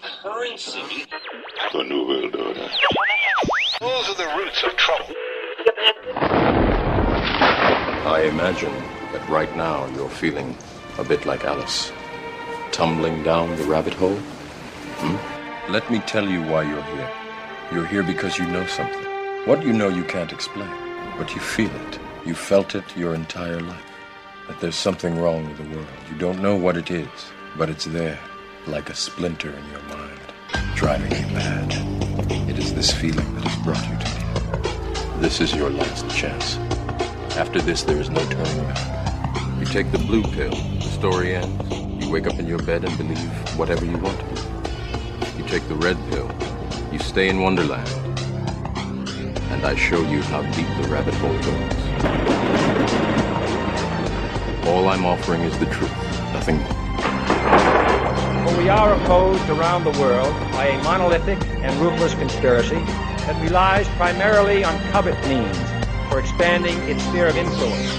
Currency. The New World Order. Those are the roots of trouble. I imagine that right now you're feeling a bit like Alice, tumbling down the rabbit hole. Let me tell you why you're here. You're here because you know something. What you know you can't explain, but you feel it. You felt it your entire life. That there's something wrong with the world. You don't know what it is, but it's there, like a splinter in your mind, driving you mad. It is this feeling that has brought you to me. This is your last chance. After this, there is no turning back. You take the blue pill, the story ends. You wake up in your bed and believe whatever you want to believe. You take the red pill, you stay in Wonderland, and I show you how deep the rabbit hole goes. All I'm offering is the truth, nothing more. For we are opposed around the world by a monolithic and ruthless conspiracy that relies primarily on covert means for expanding its sphere of influence,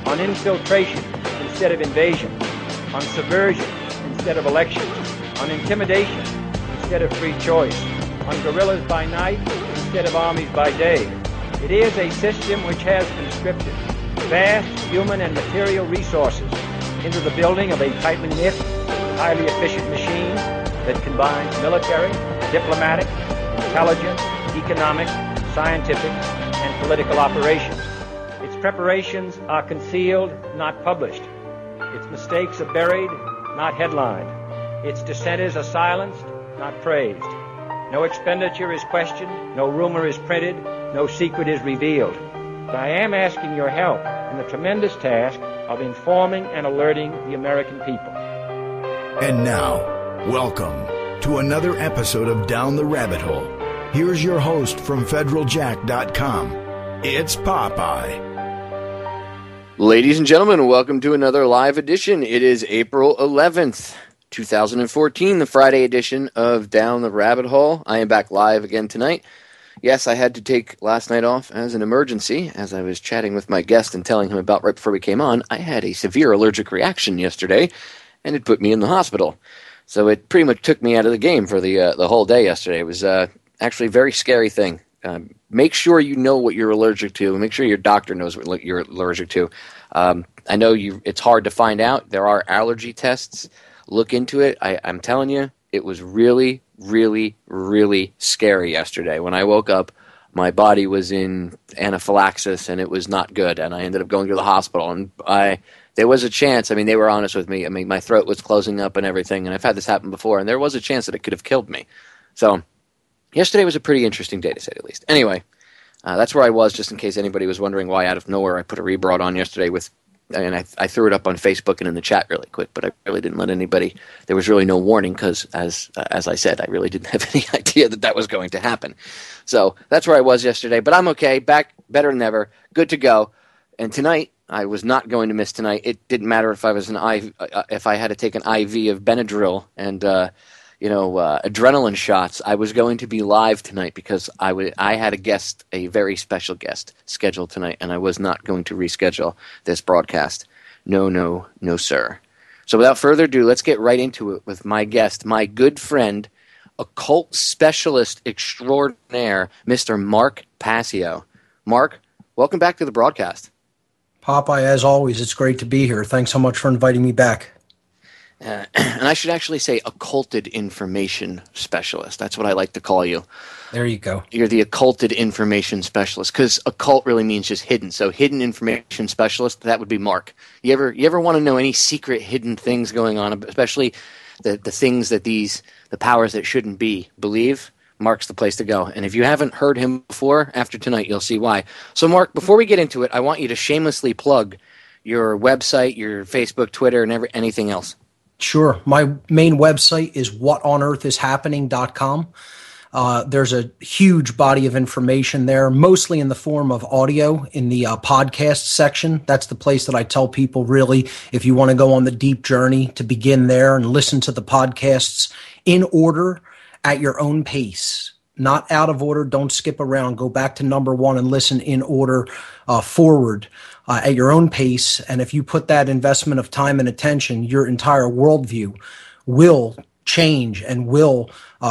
on infiltration instead of invasion, on subversion instead of elections, on intimidation instead of free choice, on guerrillas by night instead of armies by day. It is a system which has conscripted vast human and material resources into the building of a tightly knit, highly efficient machine that combines military, diplomatic, intelligence, economic, scientific, and political operations. Its preparations are concealed, not published. Its mistakes are buried, not headlined. Its dissenters are silenced, not praised. No expenditure is questioned, no rumor is printed, no secret is revealed. But I am asking your help in the tremendous task of informing and alerting the American people. And now, welcome to another episode of Down the Rabbit Hole. Here's your host from federaljack.com. It's Popeye. Ladies and gentlemen, welcome to another live edition. It is April 11th, 2014, the Friday edition of Down the Rabbit Hole. I am back live again tonight. Yes, I had to take last night off as an emergency. As I was chatting with my guest and telling him about right before we came on, I had a severe allergic reaction yesterday, and it put me in the hospital. So it pretty much took me out of the game for the whole day yesterday. It was actually a very scary thing. Make sure you know what you're allergic to. Make sure your doctor knows what you're allergic to. I know it's hard to find out. There are allergy tests. Look into it. I'm telling you, it was really, really, really scary yesterday. When I woke up, my body was in anaphylaxis, and it was not good. And I ended up going to the hospital. And there was a chance. I mean, they were honest with me. I mean, my throat was closing up and everything. And I've had this happen before. And there was a chance that it could have killed me. So yesterday was a pretty interesting day, to say the least. Anyway, that's where I was, just in case anybody was wondering why out of nowhere I put a rebroad on yesterday and I threw it up on Facebook and in the chat really quick, but I really didn't let anybody. There was really no warning because, as I said, I really didn't have any idea that was going to happen. So that's where I was yesterday, but I'm okay, back better than ever, good to go. And tonight, I was not going to miss tonight. It didn't matter if I was if I had to take an IV of Benadryl and adrenaline shots. I was going to be live tonight because I had a very special guest scheduled tonight, and I was not going to reschedule this broadcast. No, sir. So without further ado, let's get right into it with my guest, my good friend, occult specialist extraordinaire, Mr. Mark Passio. Mark, welcome back to the broadcast. Popeye, as always, it's great to be here. Thanks so much for inviting me back. And I should actually say occulted information specialist. That's what I like to call you. There you go. You're the occulted information specialist, because occult really means just hidden. So hidden information specialist, that would be Mark. You ever want to know any secret hidden things going on, especially the things that the powers that shouldn't be believe? Mark's the place to go. And if you haven't heard him before, after tonight, you'll see why. So Mark, before we get into it, I want you to shamelessly plug your website, your Facebook, Twitter, and anything else. Sure. My main website is whatonearthishappening.com. There's a huge body of information there, mostly in the form of audio in the podcast section. That's the place that I tell people, really, if you want to go on the deep journey, to begin there and listen to the podcasts in order at your own pace. Not out of order. Don't skip around. Go back to number one and listen in order forward at your own pace. And if you put that investment of time and attention, your entire worldview will change and will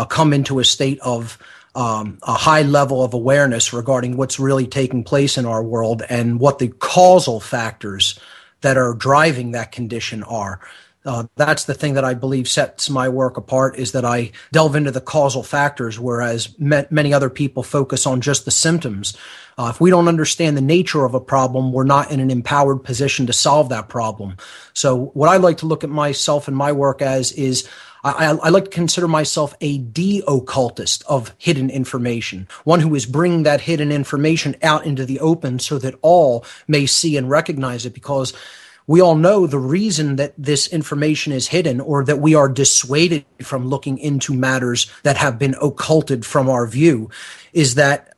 come into a state of a high level of awareness regarding what's really taking place in our world and what the causal factors that are driving that condition are. That's the thing that I believe sets my work apart, is that I delve into the causal factors, whereas many other people focus on just the symptoms. If we don't understand the nature of a problem, we're not in an empowered position to solve that problem. So what I like to look at myself and my work as is I like to consider myself a de-occultist of hidden information, one who is bringing that hidden information out into the open so that all may see and recognize it, because we all know the reason that this information is hidden, or that we are dissuaded from looking into matters that have been occulted from our view, is that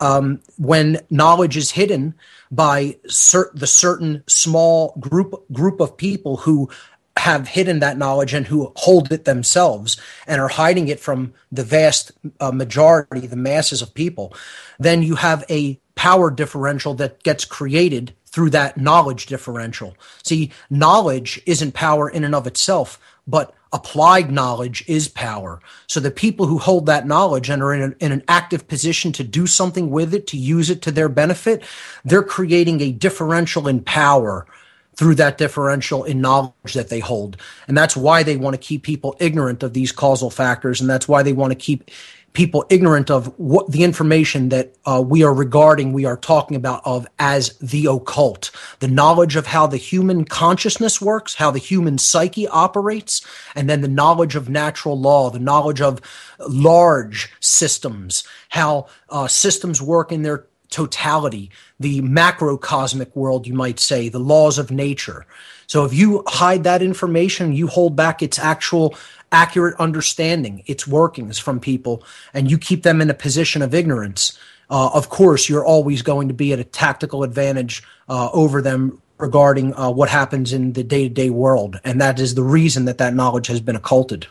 when knowledge is hidden by the certain small group of people who have hidden that knowledge and who hold it themselves and are hiding it from the vast majority, the masses of people, then you have a power differential that gets created through that knowledge differential. See, knowledge isn't power in and of itself, but applied knowledge is power. So the people who hold that knowledge and are in an active position to do something with it, to use it to their benefit, they're creating a differential in power through that differential in knowledge that they hold. And that's why they want to keep people ignorant of these causal factors, and that's why they want to keep people ignorant of what the information that we are talking about of as the occult, the knowledge of how the human consciousness works, how the human psyche operates, and then the knowledge of natural law, the knowledge of large systems, how systems work in their totality, the macrocosmic world, you might say, the laws of nature. So if you hide that information, you hold back its actual accurate understanding, its workings from people, and you keep them in a position of ignorance, of course, you're always going to be at a tactical advantage over them regarding what happens in the day-to-day world. And that is the reason that knowledge has been occulted.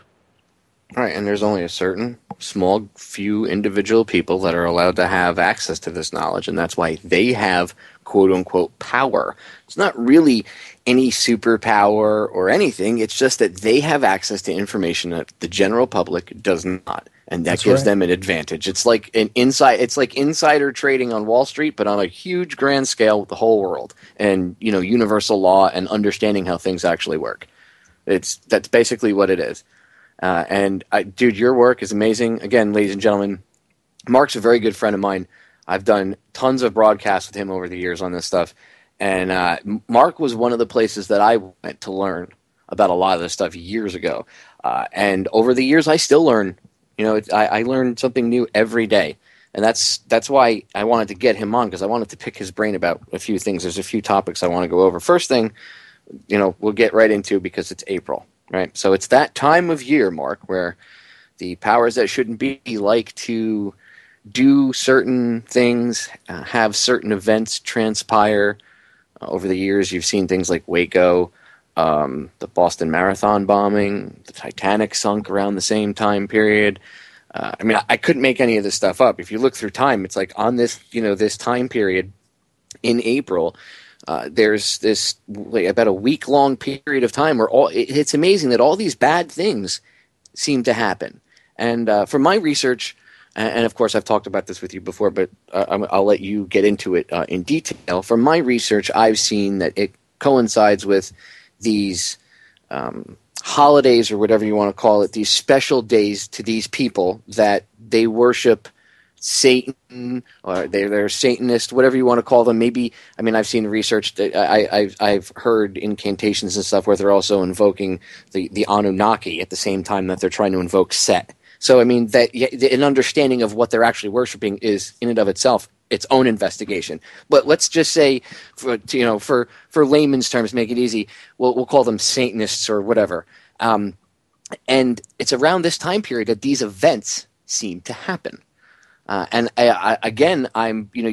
All right, and there's only a certain small few individual people that are allowed to have access to this knowledge, and that's why they have quote-unquote power. It's not really any superpower or anything. It's just that they have access to information that the general public does not, and that gives them an advantage. It's like insider trading on Wall Street, but on a huge grand scale with the whole world, and universal law and understanding how things actually work. That's basically what it is. Dude, your work is amazing. Again, ladies and gentlemen, Mark's a very good friend of mine. I've done tons of broadcasts with him over the years on this stuff. And Mark was one of the places that I went to learn about a lot of this stuff years ago. And over the years, I still learn. I learn something new every day. And that's why I wanted to get him on, because I wanted to pick his brain about a few things. There's a few topics I want to go over. First thing, we'll get right into, because it's April. Right, so it's that time of year, Mark, where the powers that shouldn't be like to do certain things, have certain events transpire. Over the years, you've seen things like Waco, the Boston Marathon bombing, the Titanic sunk around the same time period. I couldn't make any of this stuff up. If you look through time, it's like on this, this time period in April. There's this about a week-long period of time where it's amazing that all these bad things seem to happen. And from my research, and of course I've talked about this with you before, but I'll let you get into it in detail. From my research, I've seen that it coincides with these holidays, or whatever you want to call it, these special days to these people that they worship Satan, or they're Satanist, whatever you want to call them. Maybe, I've seen research that I've heard incantations and stuff where they're also invoking the Anunnaki at the same time that they're trying to invoke Set. So an understanding of what they're actually worshiping is in and of itself its own investigation. But let's just say, for layman's terms, make it easy, we'll call them Satanists or whatever. And it's around this time period that these events seem to happen. You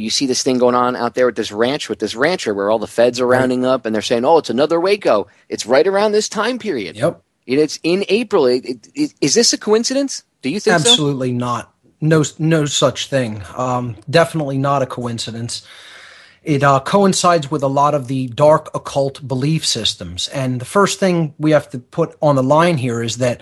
see this thing going on out there with this rancher where all the feds are rounding up, and they're saying, "Oh, it's another Waco." It's right around this time period. Yep. It's in April. Is this a coincidence? Do you think so? Absolutely not. No such thing. Definitely not a coincidence. It coincides with a lot of the dark occult belief systems. And the first thing we have to put on the line here is that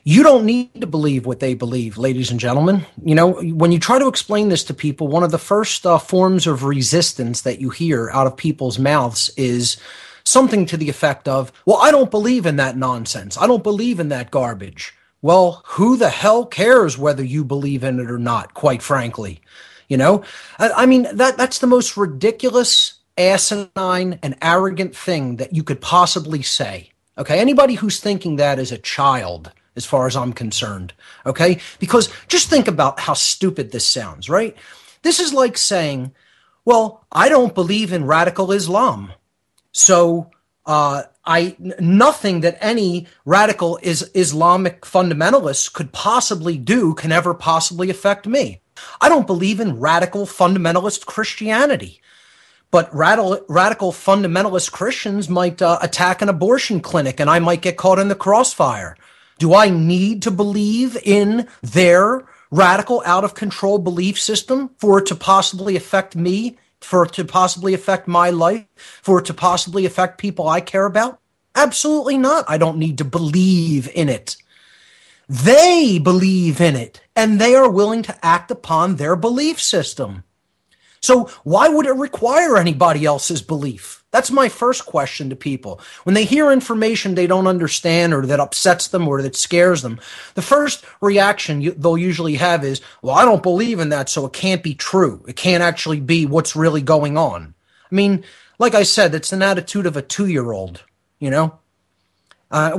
You don't need to believe what they believe, ladies and gentlemen. You know, when you try to explain this to people, one of the first forms of resistance that you hear out of people's mouths is something to the effect of, well, I don't believe in that nonsense. I don't believe in that garbage. Well, who the hell cares whether you believe in it or not, quite frankly? You know, I mean, that's the most ridiculous, asinine, and arrogant thing that you could possibly say. Okay, anybody who's thinking that is a child, as far as I'm concerned, okay? Because just think about how stupid this sounds, right? This is like saying, well, I don't believe in radical Islam, so nothing that any radical Islamic fundamentalist could possibly do can ever possibly affect me. I don't believe in radical fundamentalist Christianity, but radical fundamentalist Christians might attack an abortion clinic and I might get caught in the crossfire. Do I need to believe in their radical, out-of-control belief system for it to possibly affect me, for it to possibly affect my life, for it to possibly affect people I care about? Absolutely not. I don't need to believe in it. They believe in it, and they are willing to act upon their belief system. So why would it require anybody else's belief? That's my first question to people. When they hear information they don't understand or that upsets them or that scares them, the first reaction they'll usually have is, well, I don't believe in that, so it can't be true. It can't actually be what's really going on. I mean, like I said, it's an attitude of a 2-year-old, you know?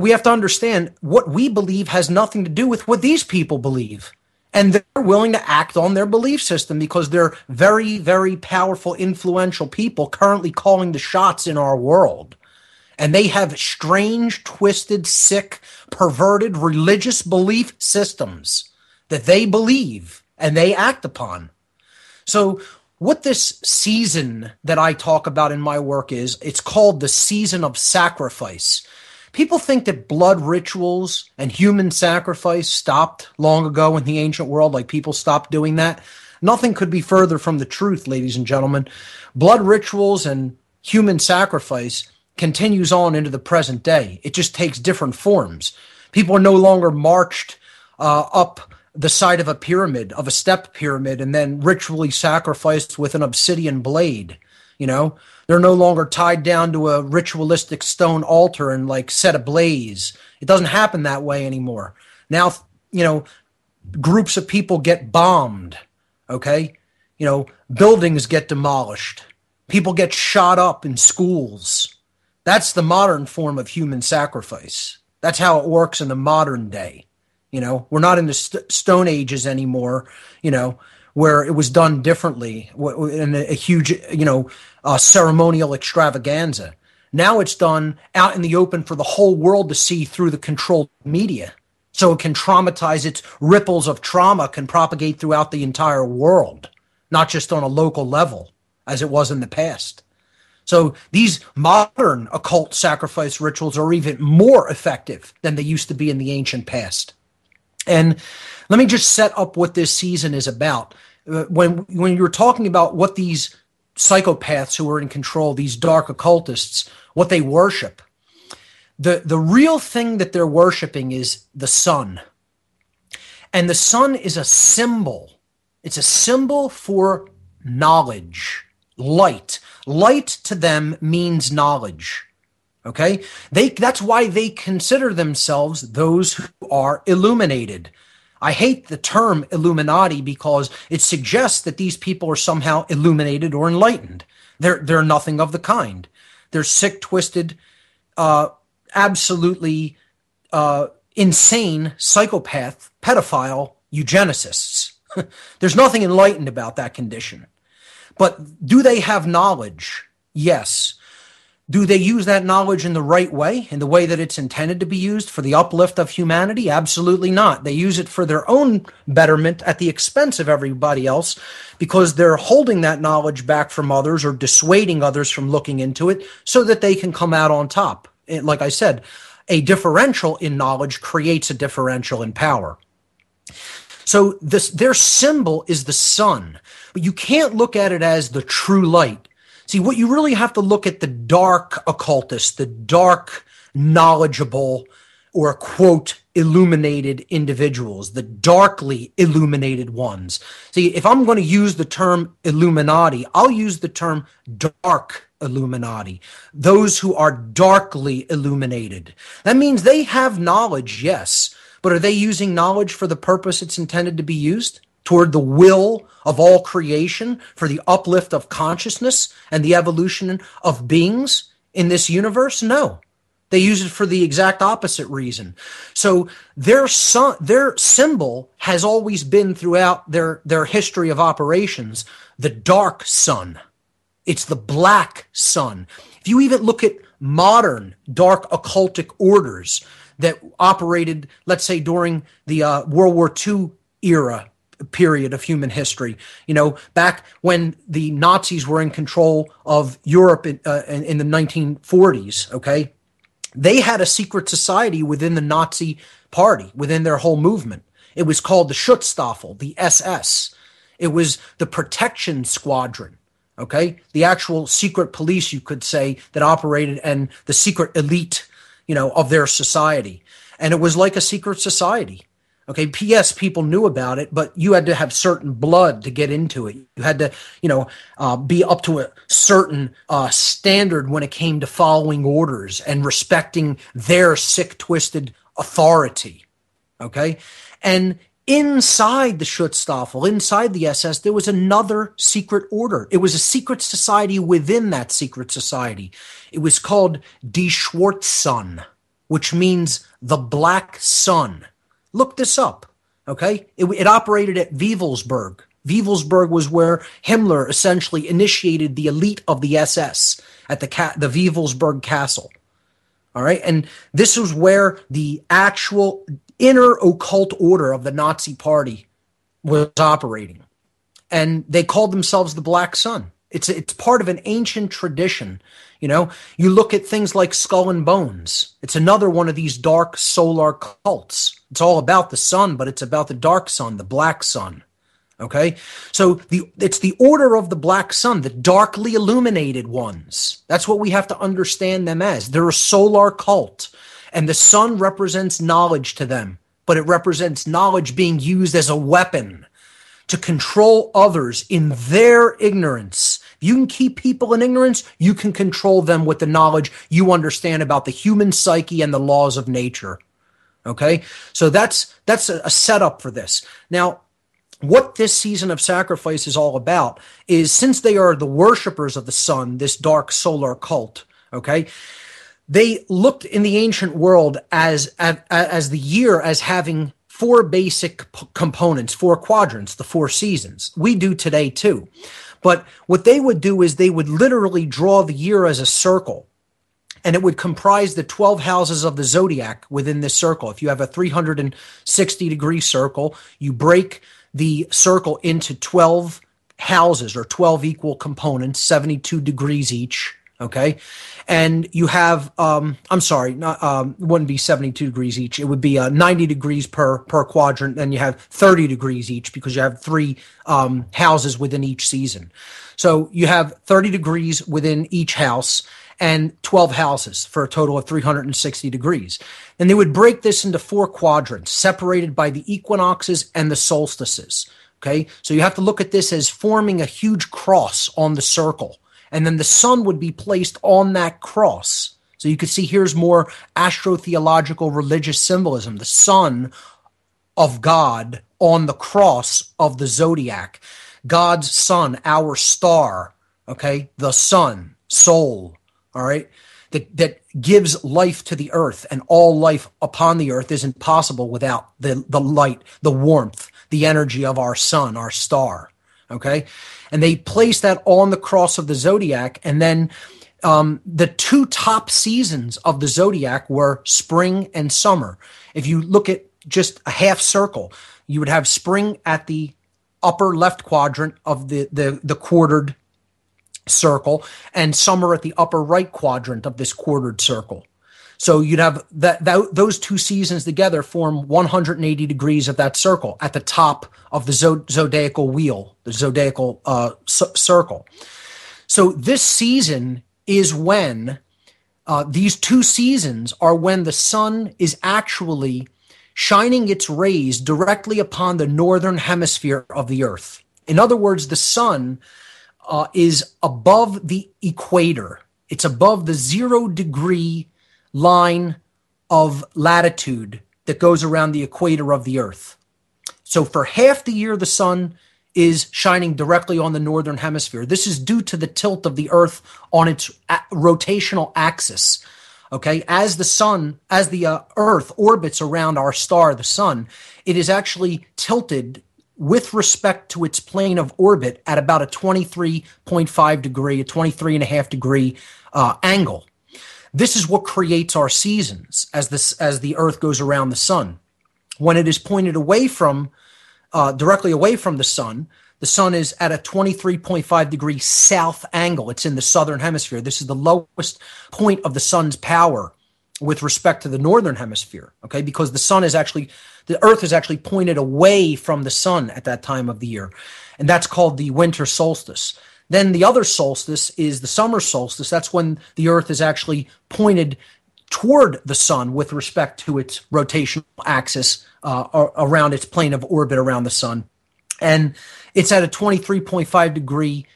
We have to understand what we believe has nothing to do with what these people believe. And they're willing to act on their belief system because they're very, very powerful, influential people currently calling the shots in our world. And they have strange, twisted, sick, perverted religious belief systems that they believe and they act upon. So what this season that I talk about in my work is, it's called the season of sacrifice. People think that blood rituals and human sacrifice stopped long ago in the ancient world, like people stopped doing that. Nothing could be further from the truth, ladies and gentlemen. Blood rituals and human sacrifice continues on into the present day. It just takes different forms. People are no longer marched up the side of a pyramid, of a step pyramid, and then ritually sacrificed with an obsidian blade. You know, they're no longer tied down to a ritualistic stone altar and like set ablaze. It doesn't happen that way anymore. Now, you know, groups of people get bombed, okay? You know, buildings get demolished. People get shot up in schools. That's the modern form of human sacrifice. That's how it works in the modern day. You know, we're not in the Stone Ages anymore, you know, where it was done differently in a huge, you know, ceremonial extravaganza. Now it's done out in the open for the whole world to see through the controlled media. So it can traumatize, its ripples of trauma can propagate throughout the entire world, not just on a local level as it was in the past. So these modern occult sacrifice rituals are even more effective than they used to be in the ancient past. And let me just set up what this season is about. When you're talking about what these psychopaths who are in control, these dark occultists, what they worship, the real thing that they're worshiping is the sun. And the sun is a symbol. It's a symbol for knowledge, light. Light to them means knowledge. Okay? That's why they consider themselves those who are illuminated. I hate the term Illuminati because it suggests that these people are somehow illuminated or enlightened. They're nothing of the kind. They're sick, twisted, absolutely insane psychopath, pedophile eugenicists. There's nothing enlightened about that condition. But do they have knowledge? Yes. Do they use that knowledge in the right way, in the way that it's intended to be used for the uplift of humanity? Absolutely not. They use it for their own betterment at the expense of everybody else because they're holding that knowledge back from others or dissuading others from looking into it so that they can come out on top. Like I said, a differential in knowledge creates a differential in power. So their symbol is the sun, but you can't look at it as the true light. See, what you really have to look at the dark occultists, the dark, knowledgeable, or quote illuminated individuals, the darkly illuminated ones. See, if I'm going to use the term Illuminati, I'll use the term dark Illuminati, those who are darkly illuminated. That means they have knowledge, yes, but are they using knowledge for the purpose it's intended to be used? Toward the will of all creation, for the uplift of consciousness and the evolution of beings in this universe? No. They use it for the exact opposite reason. So their symbol has always been throughout their history of operations, the dark sun. It's the black sun. If you even look at modern dark occultic orders that operated, let's say, during the World War II era period of human history, back when the Nazis were in control of Europe in the 1940s, okay? They had a secret society within the Nazi party, within their whole movement. It was called the Schutzstaffel, the SS. It was the protection squadron, okay? The actual secret police, you could say, that operated, and the secret elite, of their society. And it was like a secret society. Okay, P.S. people knew about it, but you had to have certain blood to get into it. You had to, be up to a certain standard when it came to following orders and respecting their sick, twisted authority. Okay, and inside the Schutzstaffel, inside the SS, there was another secret order. It was a secret society within that secret society. It was called Die Schwarzsonne, which means the Black Sun. Look this up, okay? It operated at Wewelsburg. Wewelsburg was where Himmler essentially initiated the elite of the SS at the Wewelsburg Castle, all right? And this was where the actual inner occult order of the Nazi Party was operating. And they called themselves the Black Sun. It's part of an ancient tradition. You look at things like Skull and Bones. It's another one of these dark solar cults. It's all about the sun, but it's about the dark sun, the black sun. Okay? So it's the order of the black sun, the darkly illuminated ones. That's what we have to understand them as. They're a solar cult, and the sun represents knowledge to them, but it represents knowledge being used as a weapon to control others in their ignorance. You can keep people in ignorance, you can control them with the knowledge you understand about the human psyche and the laws of nature. Okay? So that's a setup for this. Now, what this season of sacrifice is all about is, since they are the worshipers of the sun, this dark solar cult, okay, they looked in the ancient world as the year as having four basic components, four quadrants, the four seasons. We do today too. But what they would do is they would literally draw the year as a circle, and it would comprise the 12 houses of the zodiac within this circle. If you have a 360-degree circle, you break the circle into 12 houses, or 12 equal components, 72 degrees each. Okay. And you have, it wouldn't be 72 degrees each. It would be 90 degrees per quadrant. Then you have 30 degrees each, because you have three houses within each season. So you have 30 degrees within each house and 12 houses for a total of 360 degrees. And they would break this into four quadrants separated by the equinoxes and the solstices. Okay. So you have to look at this as forming a huge cross on the circle. And then the sun would be placed on that cross. So you can see here's more astrotheological religious symbolism. The sun of God on the cross of the zodiac. God's sun, our star, okay? The sun, soul, all right? That gives life to the earth, and all life upon the earth isn't possible without the light, the warmth, the energy of our sun, our star, okay? And they placed that on the cross of the zodiac. And then the two top seasons of the zodiac were spring and summer. If you look at just a half circle, you would have spring at the upper left quadrant of the quartered circle, and summer at the upper right quadrant of this quartered circle. So you'd have those two seasons together form 180 degrees of that circle at the top of the zodiacal wheel, the zodiacal circle. So this season is when These two seasons are when the sun is actually shining its rays directly upon the northern hemisphere of the earth. In other words, the sun is above the equator. It's above the 0-degree line of latitude that goes around the equator of the earth. So for half the year, the sun is shining directly on the northern hemisphere. This is due to the tilt of the earth on its rotational axis. Okay, as the earth orbits around our star, the sun, it is actually tilted with respect to its plane of orbit at about a 23.5 degree, a 23.5 degree angle. This is what creates our seasons as the earth goes around the sun. When it is pointed away from, directly away from the sun is at a 23.5 degree south angle. It's in the southern hemisphere. This is the lowest point of the sun's power with respect to the northern hemisphere, okay? Because the earth is actually pointed away from the sun at that time of the year. And that's called the winter solstice. Then the other solstice is the summer solstice. That's when the earth is actually pointed toward the sun with respect to its rotational axis around its plane of orbit around the sun. And it's at a 23.5 degree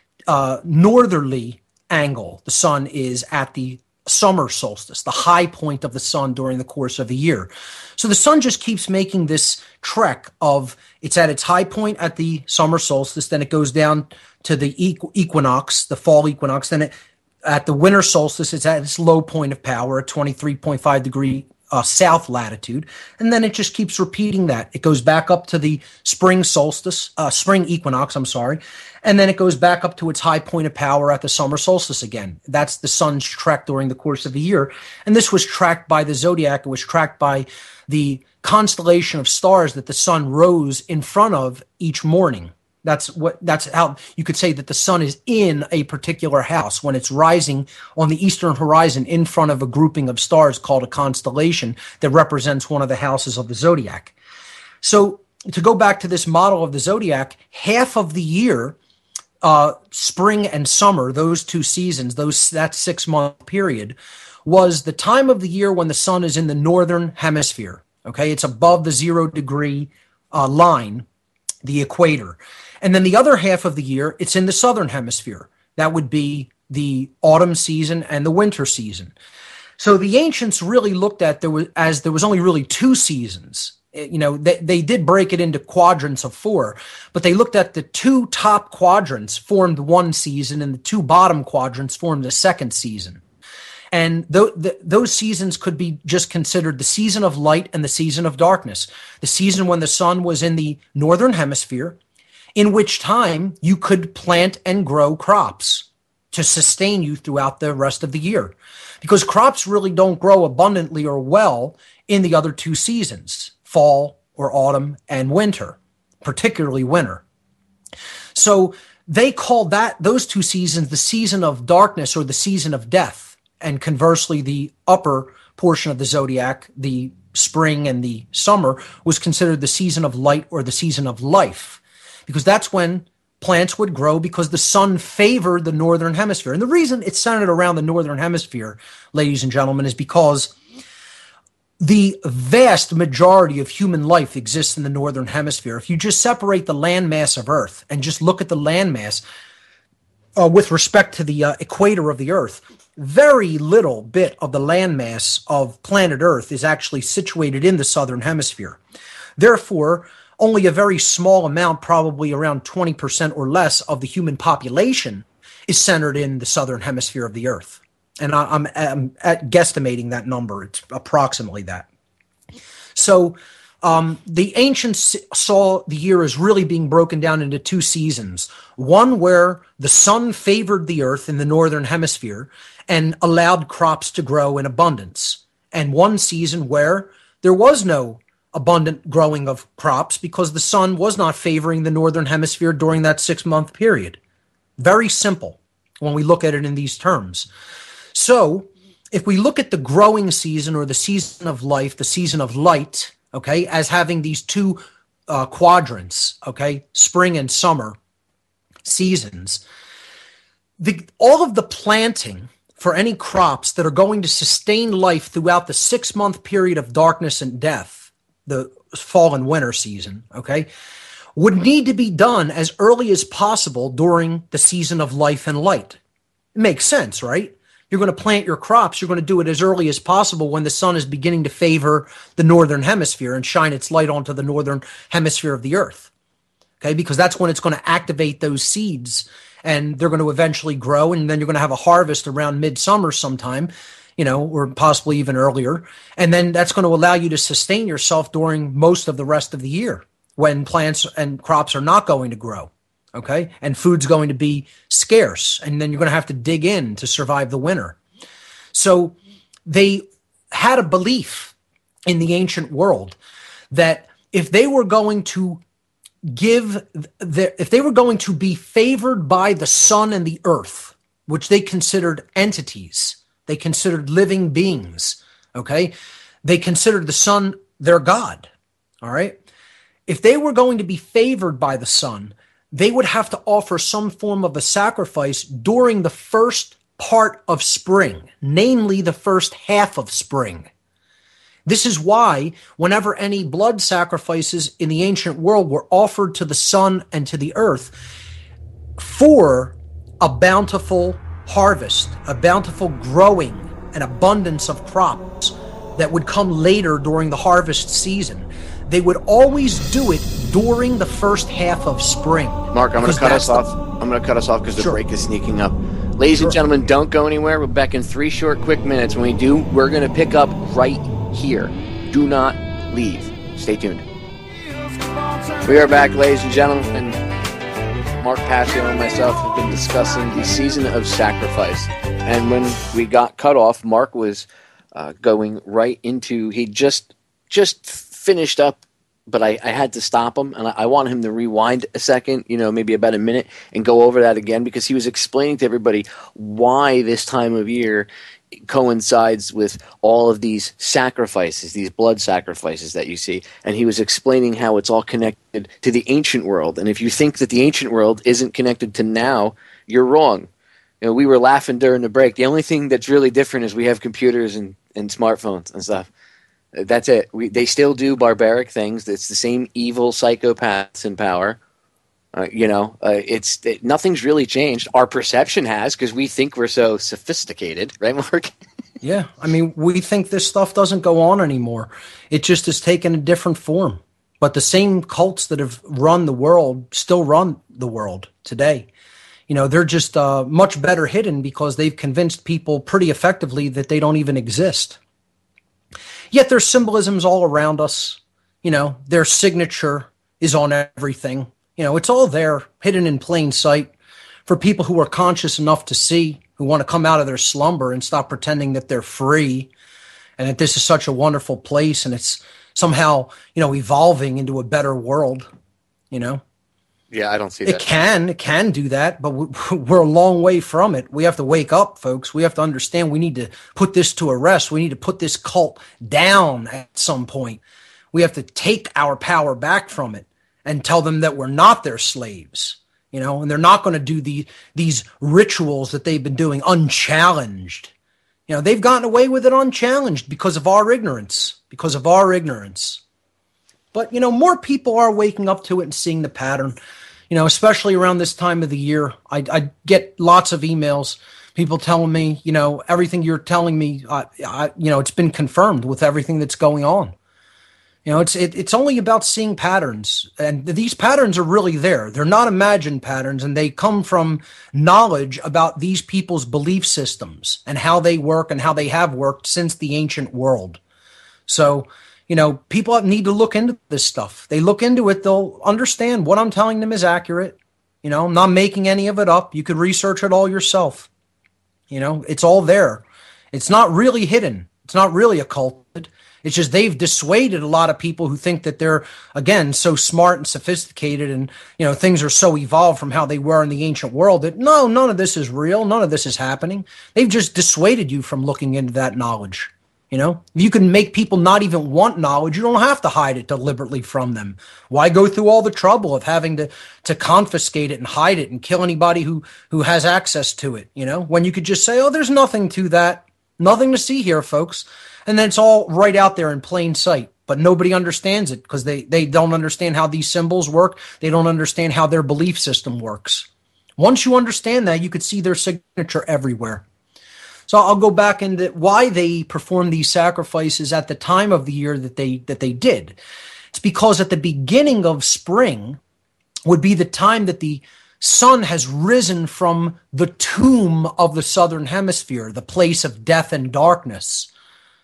northerly angle. The sun is at the summer solstice, the high point of the sun during the course of a year. So the sun just keeps making this trek of, it's at its high point at the summer solstice, then it goes down to the equinox, the fall equinox, then at the winter solstice, it's at its low point of power at 23.5 degree south latitude, and then it just keeps repeating that. It goes back up to the spring solstice, spring equinox, and then it goes back up to its high point of power at the summer solstice again. That's the sun's trek during the course of a year, and this was tracked by the zodiac. It was tracked by the constellation of stars that the sun rose in front of each morning. That's how you could say that the sun is in a particular house when it's rising on the eastern horizon in front of a grouping of stars called a constellation that represents one of the houses of the zodiac. So to go back to this model of the zodiac, half of the year, spring and summer, those two seasons, that 6-month period, was the time of the year when the sun is in the northern hemisphere. Okay, it's above the 0-degree line, the equator. And then the other half of the year, it's in the southern hemisphere. That would be the autumn season and the winter season. So the ancients really looked at there was only really 2 seasons. You know, they did break it into quadrants of 4, but they looked at the 2 top quadrants formed one season and the 2 bottom quadrants formed the second season. And those seasons could be just considered the season of light and the season of darkness. The season when the sun was in the northern hemisphere, in which time you could plant and grow crops to sustain you throughout the rest of the year. Because crops really don't grow abundantly or well in the other 2 seasons, fall or autumn and winter, particularly winter. So they called those 2 seasons the season of darkness or the season of death. And conversely, the upper portion of the zodiac, the spring and the summer, was considered the season of light or the season of life. Because that's when plants would grow because the sun favored the northern hemisphere. And the reason it's centered around the northern hemisphere, ladies and gentlemen, is because the vast majority of human life exists in the northern hemisphere. If you just separate the landmass of Earth and just look at the landmass with respect to the equator of the Earth, very little bit of the landmass of planet Earth is actually situated in the southern hemisphere. Therefore, only a very small amount, probably around 20% or less of the human population, is centered in the southern hemisphere of the Earth. And I'm guesstimating that number. It's approximately that. So the ancients saw the year as really being broken down into 2 seasons. One where the sun favored the Earth in the northern hemisphere and allowed crops to grow in abundance. And one season where there was no abundant growing of crops because the sun was not favoring the northern hemisphere during that 6-month period. Very simple when we look at it in these terms. So if we look at the growing season or the season of life, the season of light, okay, as having these 2 quadrants, okay, spring and summer seasons, all of the planting for any crops that are going to sustain life throughout the 6-month period of darkness and death, the fall and winter season, okay, would need to be done as early as possible during the season of life and light. It makes sense, right? You're going to plant your crops. You're going to do it as early as possible when the sun is beginning to favor the northern hemisphere and shine its light onto the northern hemisphere of the earth. Okay, because that's when it's going to activate those seeds and they're going to eventually grow. And then you're going to have a harvest around midsummer sometime, or possibly even earlier. And then that's going to allow you to sustain yourself during most of the rest of the year when plants and crops are not going to grow. Okay. And food's going to be scarce. And then you're going to have to dig in to survive the winter. So they had a belief in the ancient world that if they were going to if they were going to be favored by the sun and the earth, which they considered entities, they considered living beings. Okay. They considered the sun their god. All right. If they were going to be favored by the sun, they would have to offer some form of a sacrifice during the first part of spring, namely the first half of spring. This is why whenever any blood sacrifices in the ancient world were offered to the sun and to the earth for a bountiful harvest, a bountiful growing, an abundance of crops that would come later during the harvest season, they would always do it during the first half of spring. Mark, I'm going to cut us off. I'm going to cut us off because the break is sneaking up. Ladies and gentlemen, don't go anywhere. We're back in 3 short, quick minutes. When we do, we're going to pick up right here. Do not leave. Stay tuned. We are back, ladies and gentlemen. Mark Passio and myself have been discussing the season of sacrifice. And when we got cut off, Mark was going right into, he just finished up, but I had to stop him, and I want him to rewind a second, maybe about a minute, and go over that again, because he was explaining to everybody why this time of year coincides with all of these sacrifices, these blood sacrifices that you see. And he was explaining how it's all connected to the ancient world. And if you think that the ancient world isn't connected to now, you're wrong. We were laughing during the break. The only thing that's really different is we have computers and smartphones and stuff. That's it. They still do barbaric things. It's the same evil psychopaths in power. Nothing's really changed. Our perception has, because we think we're so sophisticated, right, Mark? Yeah, I mean, we think this stuff doesn't go on anymore. It just has taken a different form. But the same cults that have run the world still run the world today. They're just much better hidden because they've convinced people pretty effectively that they don't even exist. Yet there's symbolisms all around us. Their signature is on everything. It's all there, hidden in plain sight for people who are conscious enough to see, who want to come out of their slumber and stop pretending that they're free and that this is such a wonderful place and it's somehow, evolving into a better world, Yeah, I don't see that. It can do that, but we're a long way from it. We have to wake up, folks. We have to understand we need to put this to a rest. We need to put this cult down at some point. We have to take our power back from it and tell them that we're not their slaves, and they're not going to do these rituals that they've been doing unchallenged. They've gotten away with it unchallenged because of our ignorance, But, more people are waking up to it and seeing the pattern, especially around this time of the year. I get lots of emails, people telling me, everything you're telling me, it's been confirmed with everything that's going on. It's only about seeing patterns, and these patterns are really there. They're not imagined patterns, and they come from knowledge about these people's belief systems and how they work and how they have worked since the ancient world. So, people need to look into this stuff. They look into it, they'll understand what I'm telling them is accurate. I'm not making any of it up. You could research it all yourself. It's all there. It's not really hidden. It's not really occulted. It's just they've dissuaded a lot of people who think that they're, again, so smart and sophisticated and, things are so evolved from how they were in the ancient world that, no, none of this is real. None of this is happening. They've just dissuaded you from looking into that knowledge. You know, if you can make people not even want knowledge, you don't have to hide it deliberately from them. Why go through all the trouble of having to confiscate it and hide it and kill anybody who has access to it, you know, when you could just say, oh, there's nothing to that, nothing to see here, folks. And then it's all right out there in plain sight, but nobody understands it because they don't understand how these symbols work. They don't understand how their belief system works. Once you understand that, you could see their signature everywhere. So I'll go back into why they performed these sacrifices at the time of the year that they did. It's because at the beginning of spring would be the time that the sun has risen from the tomb of the southern hemisphere, the place of death and darkness.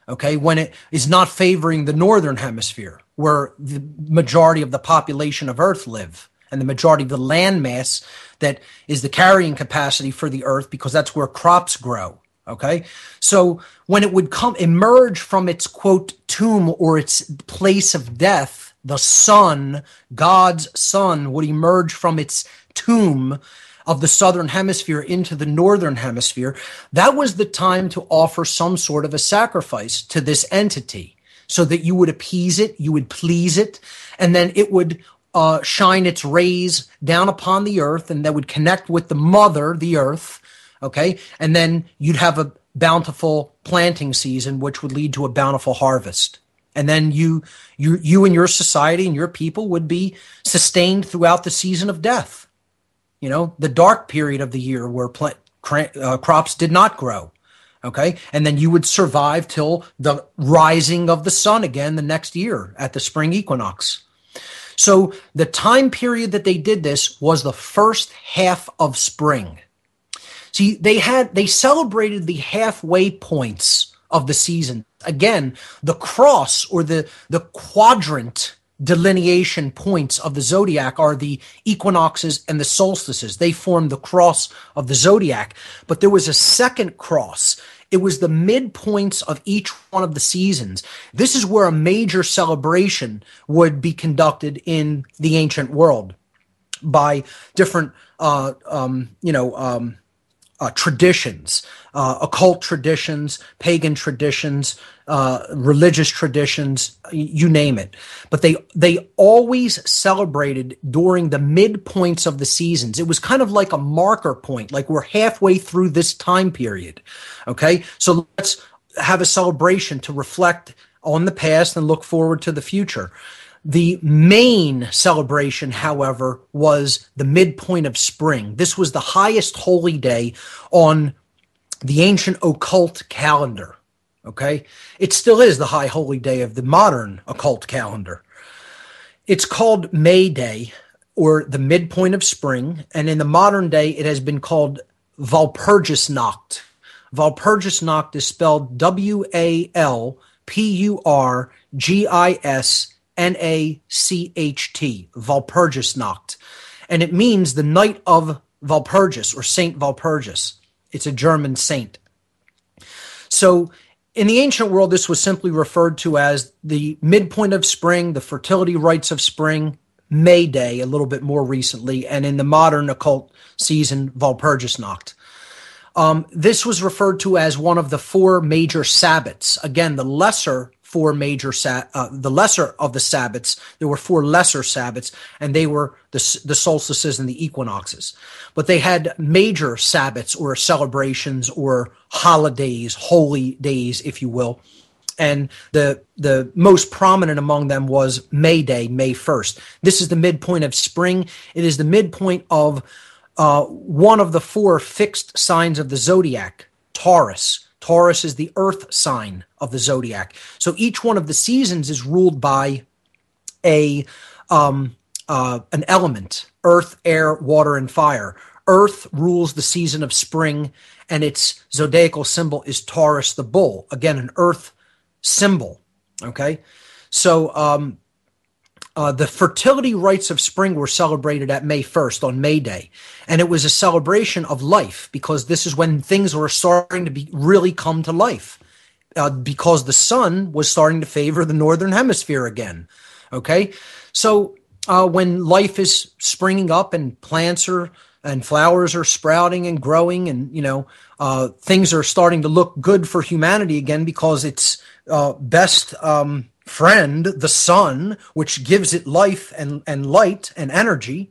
Okay, when it is not favoring the northern hemisphere, where the majority of the population of Earth live, and the majority of the land mass that is the carrying capacity for the Earth, because that's where crops grow. Okay, so when it would emerge from its, quote, tomb or its place of death, the sun, God's sun, would emerge from its tomb of the southern hemisphere into the northern hemisphere. That was the time to offer some sort of a sacrifice to this entity so that you would appease it, you would please it, and then it would shine its rays down upon the earth, and that would connect with the mother, the earth. Okay, and then you'd have a bountiful planting season, which would lead to a bountiful harvest. And then you and your society and your people would be sustained throughout the season of death. You know, the dark period of the year where crops did not grow. Okay, and then you would survive till the rising of the sun again the next year at the spring equinox. So the time period that they did this was the first half of spring. See, they celebrated the halfway points of the season. Again, the cross or the quadrant delineation points of the zodiac are the equinoxes and the solstices. They form the cross of the zodiac. But there was a second cross. It was the midpoints of each one of the seasons. This is where a major celebration would be conducted in the ancient world by different, traditions, occult traditions, pagan traditions, religious traditions, you name it. But they always celebrated during the midpoints of the seasons. It was kind of like a marker point, like we're halfway through this time period. Okay, so let's have a celebration to reflect on the past and look forward to the future. The main celebration, however, was the midpoint of spring. This was the highest holy day on the ancient occult calendar. Okay? It still is the high holy day of the modern occult calendar. It's called May Day, or the midpoint of spring, and in the modern day it has been called Walpurgisnacht. Walpurgisnacht is spelled Walpurgisnacht, Walpurgisnacht. And it means the night of Walpurgis, or Saint Walpurgis. It's a German saint. So in the ancient world, this was simply referred to as the midpoint of spring, the fertility rites of spring, May Day, a little bit more recently, and in the modern occult season, Walpurgisnacht. This was referred to as one of the four major Sabbats. Again, the lesser of the Sabbats. There were four lesser Sabbats, and they were the solstices and the equinoxes. But they had major Sabbats, or celebrations, or holidays, holy days, if you will. And the most prominent among them was May Day, May 1st. This is the midpoint of spring. It is the midpoint of one of the four fixed signs of the zodiac, Taurus. Taurus is the earth sign of the zodiac. So each one of the seasons is ruled by an element: earth, air, water, and fire. Earth rules the season of spring, and its zodiacal symbol is Taurus the bull. Again, an earth symbol. Okay, so the fertility rites of spring were celebrated at May 1st, on May Day. And it was a celebration of life, because this is when things were starting to really come to life, because the sun was starting to favor the northern hemisphere again. Okay? So when life is springing up and plants are and flowers are sprouting and growing, and things are starting to look good for humanity again, because its best friend, the sun, which gives it life and light and energy,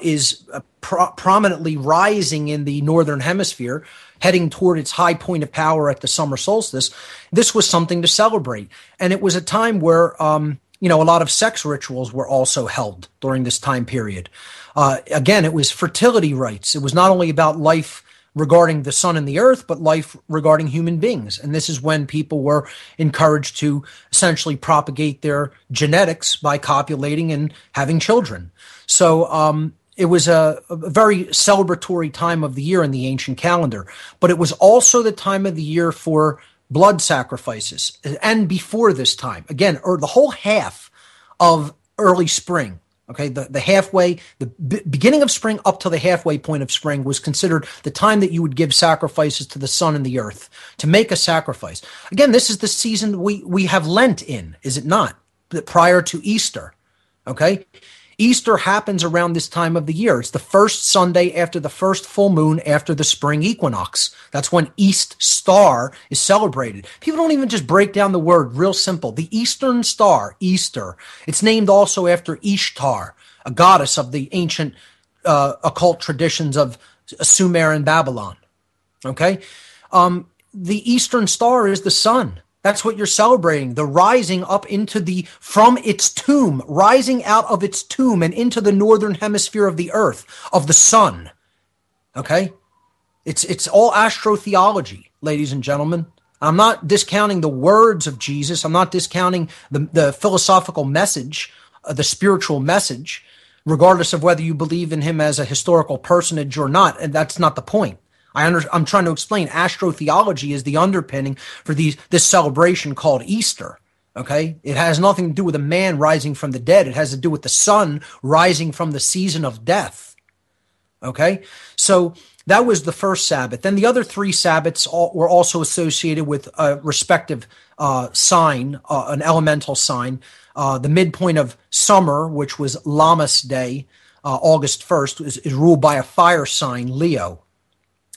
is prominently rising in the northern hemisphere, heading toward its high point of power at the summer solstice. This was something to celebrate, and it was a time where a lot of sex rituals were also held during this time period. Again, it was fertility rites. It was not only about life regarding the sun and the earth, but life regarding human beings. And this is when people were encouraged to essentially propagate their genetics by copulating and having children. So it was a very celebratory time of the year in the ancient calendar, but it was also the time of the year for blood sacrifices. And before this time, again, or the whole half of early spring, okay, the beginning of spring up to the halfway point of spring was considered the time that you would give sacrifices to the sun and the earth, to make a sacrifice. Again, this is the season we have Lent in, is it not? Prior to Easter, okay? Easter happens around this time of the year. It's the first Sunday after the first full moon after the spring equinox. That's when East Star is celebrated. People don't even just break down the word, real simple. The Eastern Star, Easter. It's named also after Ishtar, a goddess of the ancient occult traditions of Sumer and Babylon. Okay? The Eastern Star is the sun. That's what you're celebrating, the rising up from its tomb, rising out of its tomb and into the northern hemisphere of the earth, of the sun. Okay? It's all astrotheology, ladies and gentlemen. I'm not discounting the words of Jesus. I'm not discounting the philosophical message, the spiritual message, regardless of whether you believe in him as a historical personage or not. And that's not the point. I'm trying to explain astrotheology is the underpinning for this celebration called Easter. Okay? It has nothing to do with a man rising from the dead. It has to do with the sun rising from the season of death. Okay? So that was the first Sabbath. Then the other three Sabbaths were also associated with a respective sign, an elemental sign. The midpoint of summer, which was Lammas Day, August 1st, is ruled by a fire sign, Leo.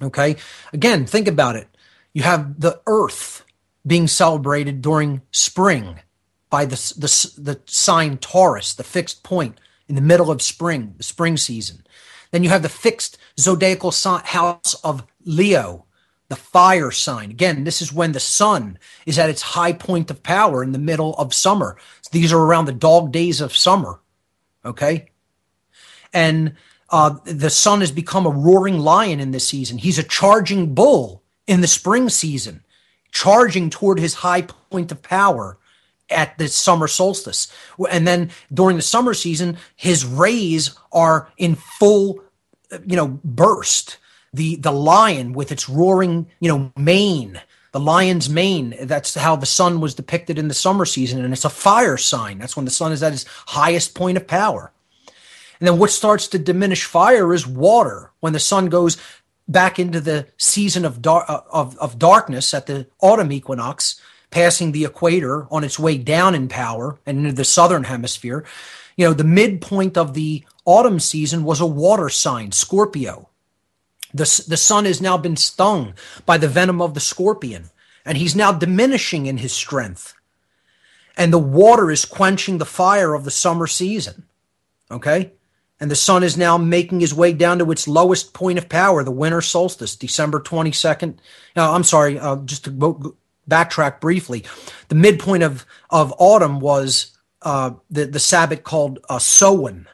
Okay. Again, think about it. You have the earth being celebrated during spring by the sign Taurus, the fixed point in the middle of spring, the spring season. Then you have the fixed zodiacal house of Leo, the fire sign. Again, this is when the sun is at its high point of power in the middle of summer. So these are around the dog days of summer. Okay. And the sun has become a roaring lion in this season. He's a charging bull in the spring season, charging toward his high point of power at the summer solstice. And then during the summer season, his rays are in full, burst. The lion with its roaring, mane, the lion's mane, that's how the sun was depicted in the summer season. And it's a fire sign. That's when the sun is at its highest point of power. And then what starts to diminish fire is water. When the sun goes back into the season of darkness at the autumn equinox, passing the equator on its way down in power and into the southern hemisphere, the midpoint of the autumn season was a water sign, Scorpio. The sun has now been stung by the venom of the scorpion, and he's now diminishing in his strength. And the water is quenching the fire of the summer season. Okay? And the sun is now making his way down to its lowest point of power, the winter solstice, December 22nd. I'm sorry, just to backtrack briefly. The midpoint of autumn was the Sabbath called Samhain.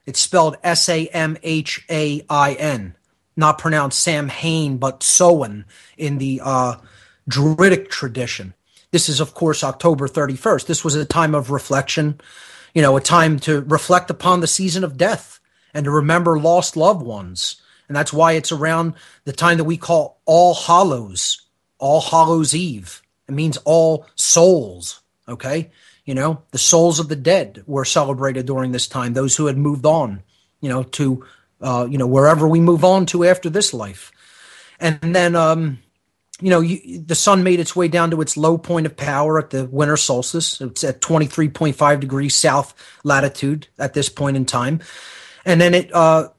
It's spelled Samhain, not pronounced Samhain, but Samhain in the Druidic tradition. This is, of course, October 31st. This was a time of reflection, a time to reflect upon the season of death and to remember lost loved ones. And that's why it's around the time that we call All Hallows Eve. It means all souls, okay? The souls of the dead were celebrated during this time, those who had moved on, to, wherever we move on to after this life. And then, the sun made its way down to its low point of power at the winter solstice. It's at 23.5 degrees south latitude at this point in time. And then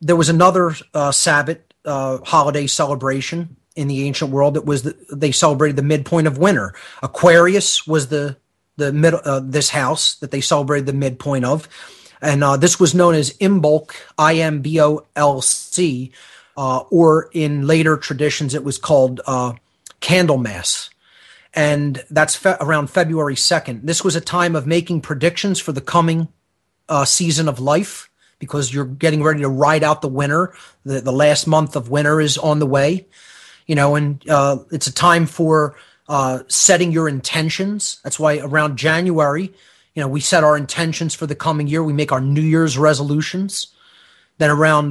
there was another Sabbath holiday celebration in the ancient world. It was they celebrated the midpoint of winter. Aquarius was the middle this house that they celebrated the midpoint of, and this was known as Imbolc, Imbolc, or in later traditions it was called Candlemas, and that's around February 2nd. This was a time of making predictions for the coming season of life, because you're getting ready to ride out the winter. The last month of winter is on the way, and it's a time for setting your intentions. That's why around January, we set our intentions for the coming year. We make our New Year's resolutions. Then around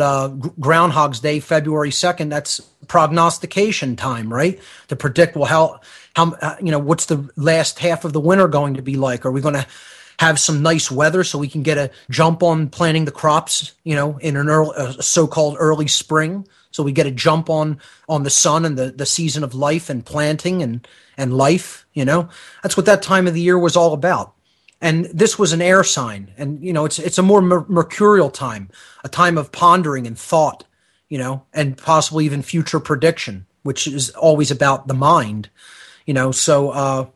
Groundhog's Day, February 2nd, that's prognostication time, right? To predict, how what's the last half of the winter going to be like? Are we going to have some nice weather so we can get a jump on planting the crops, in a so-called early spring? So we get a jump on the sun and the season of life and planting and life, That's what that time of the year was all about. And this was an air sign. And, it's a more mercurial time, a time of pondering and thought, and possibly even future prediction, which is always about the mind, So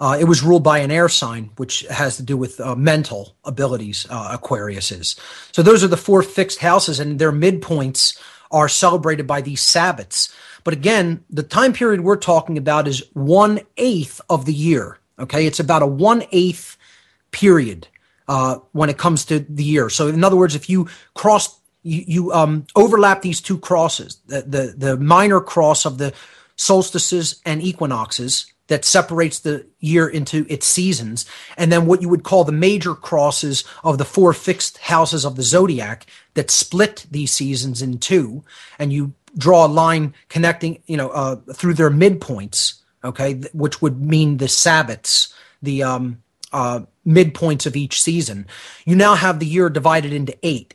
it was ruled by an air sign, which has to do with mental abilities, Aquarius is. So those are the 4 fixed houses, and their midpoints are celebrated by these Sabbats. But again, the time period we're talking about is 1/8 of the year. Okay, it's about a 1/8 period when it comes to the year. So in other words, if you overlap these two crosses, the minor cross of the solstices and equinoxes that separates the year into its seasons, and then what you would call the major crosses of the 4 fixed houses of the zodiac that split these seasons in two, and you draw a line connecting, through their midpoints, okay, which would mean the Sabbats, the midpoints of each season. You now have the year divided into 8.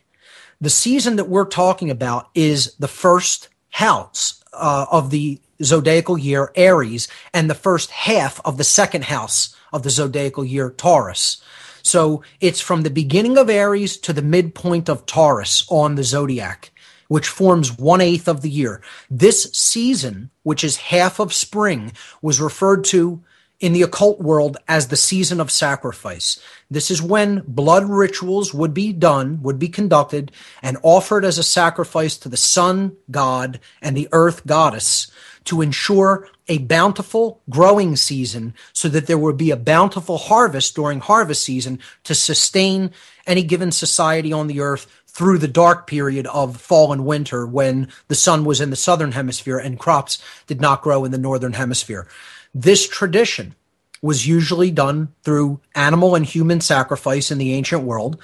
The season that we're talking about is the first house of the zodiacal year, Aries, and the first half of the second house of the zodiacal year, Taurus. So it's from the beginning of Aries to the midpoint of Taurus on the zodiac, which forms 1/8 of the year. This season, which is half of spring, was referred to in the occult world as the season of sacrifice. This is when blood rituals would be conducted and offered as a sacrifice to the sun god and the earth goddess to ensure a bountiful growing season, so that there would be a bountiful harvest during harvest season to sustain any given society on the earth through the dark period of fall and winter, when the sun was in the southern hemisphere and crops did not grow in the northern hemisphere. This tradition was usually done through animal and human sacrifice in the ancient world,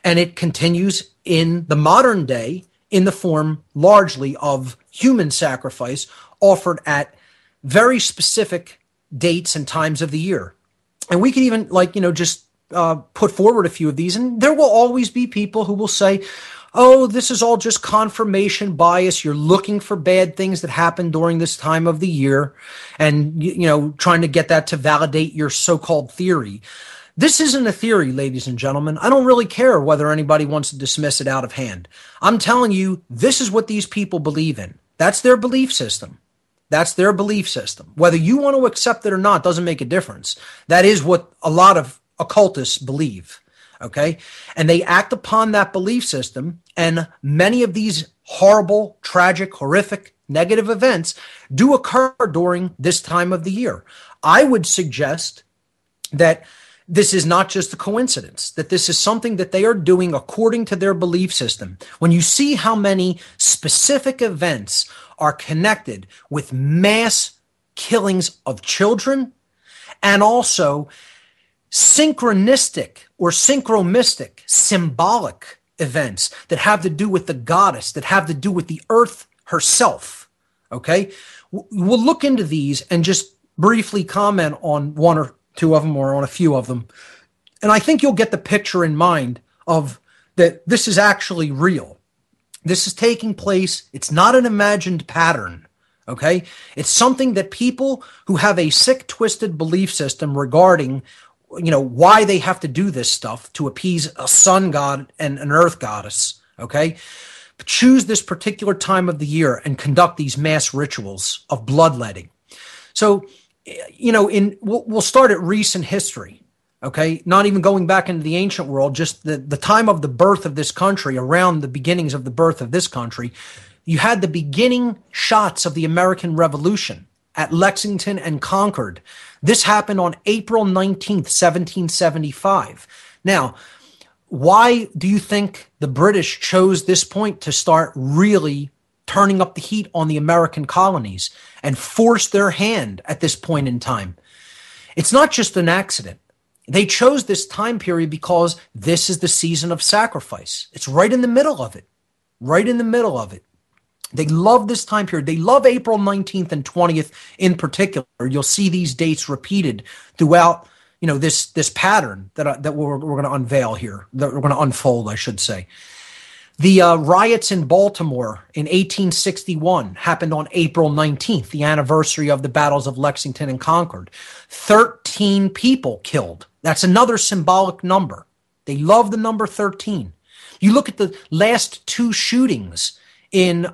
and it continues in the modern day in the form largely of human sacrifice offered at very specific dates and times of the year. And we can even put forward a few of these, and there will always be people who will say, oh, this is all just confirmation bias. You're looking for bad things that happen during this time of the year and, trying to get that to validate your so-called theory. This isn't a theory, ladies and gentlemen. I don't really care whether anybody wants to dismiss it out of hand. I'm telling you, this is what these people believe in. That's their belief system. That's their belief system. Whether you want to accept it or not doesn't make a difference. That is what a lot of occultists believe. Okay? And they act upon that belief system, and many of these horrible, tragic, horrific, negative events do occur during this time of the year. I would suggest that this is not just a coincidence, that this is something that they are doing according to their belief system. When you see how many specific events are connected with mass killings of children, and also synchronistic or synchromistic, symbolic events that have to do with the goddess, that have to do with the earth herself, okay? We'll look into these and just briefly comment on one or two of them, or on a few of them. And I think you'll get the picture in mind of that this is actually real. This is taking place. It's not an imagined pattern, okay? It's something that people who have a sick, twisted belief system regarding, why they have to do this stuff to appease a sun god and an earth goddess, okay? But choose this particular time of the year and conduct these mass rituals of bloodletting. So, we'll start at recent history, okay? Not even going back into the ancient world, just the time of the birth of this country, around the beginnings of the birth of this country. You had the beginning shots of the American Revolution at Lexington and Concord. This happened on April 19th, 1775. Now, why do you think the British chose this point to start really turning up the heat on the American colonies and force their hand at this point in time? It's not just an accident. They chose this time period because this is the season of sacrifice. It's right in the middle of it. Right in the middle of it. They love this time period. They love April 19th and 20th in particular. You'll see these dates repeated throughout, this pattern that we're going to unveil here, that we're going to unfold, I should say. The riots in Baltimore in 1861 happened on April 19th, the anniversary of the battles of Lexington and Concord. 13 people killed. That's another symbolic number. They love the number 13. You look at the last two shootings in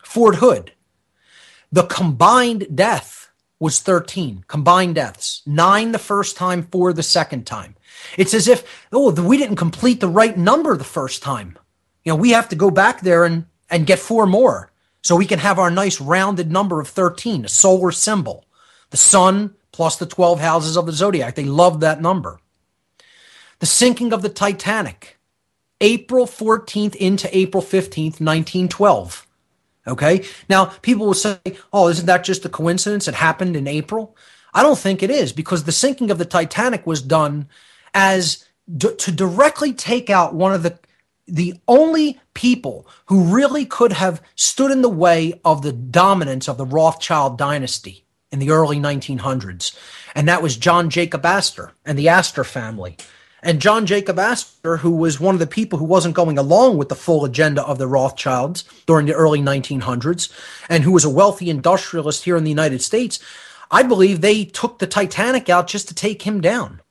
Fort Hood. The combined death was 13 combined deaths, 9 the first time, 4 the second time. It's as if, we didn't complete the right number the first time. We have to go back there and get 4 more so we can have our nice rounded number of 13, a solar symbol, the sun plus the 12 houses of the zodiac. They love that number. The sinking of the Titanic, April 14th into April 15th, 1912. Okay? Now, people will say, isn't that just a coincidence? It happened in April. I don't think it is, because the sinking of the Titanic was done as to directly take out one of the only people who really could have stood in the way of the dominance of the Rothschild dynasty in the early 1900s. And that was John Jacob Astor and the Astor family. And John Jacob Astor, who was one of the people who wasn't going along with the full agenda of the Rothschilds during the early 1900s, and who was a wealthy industrialist here in the United States, I believe they took the Titanic out just to take him down.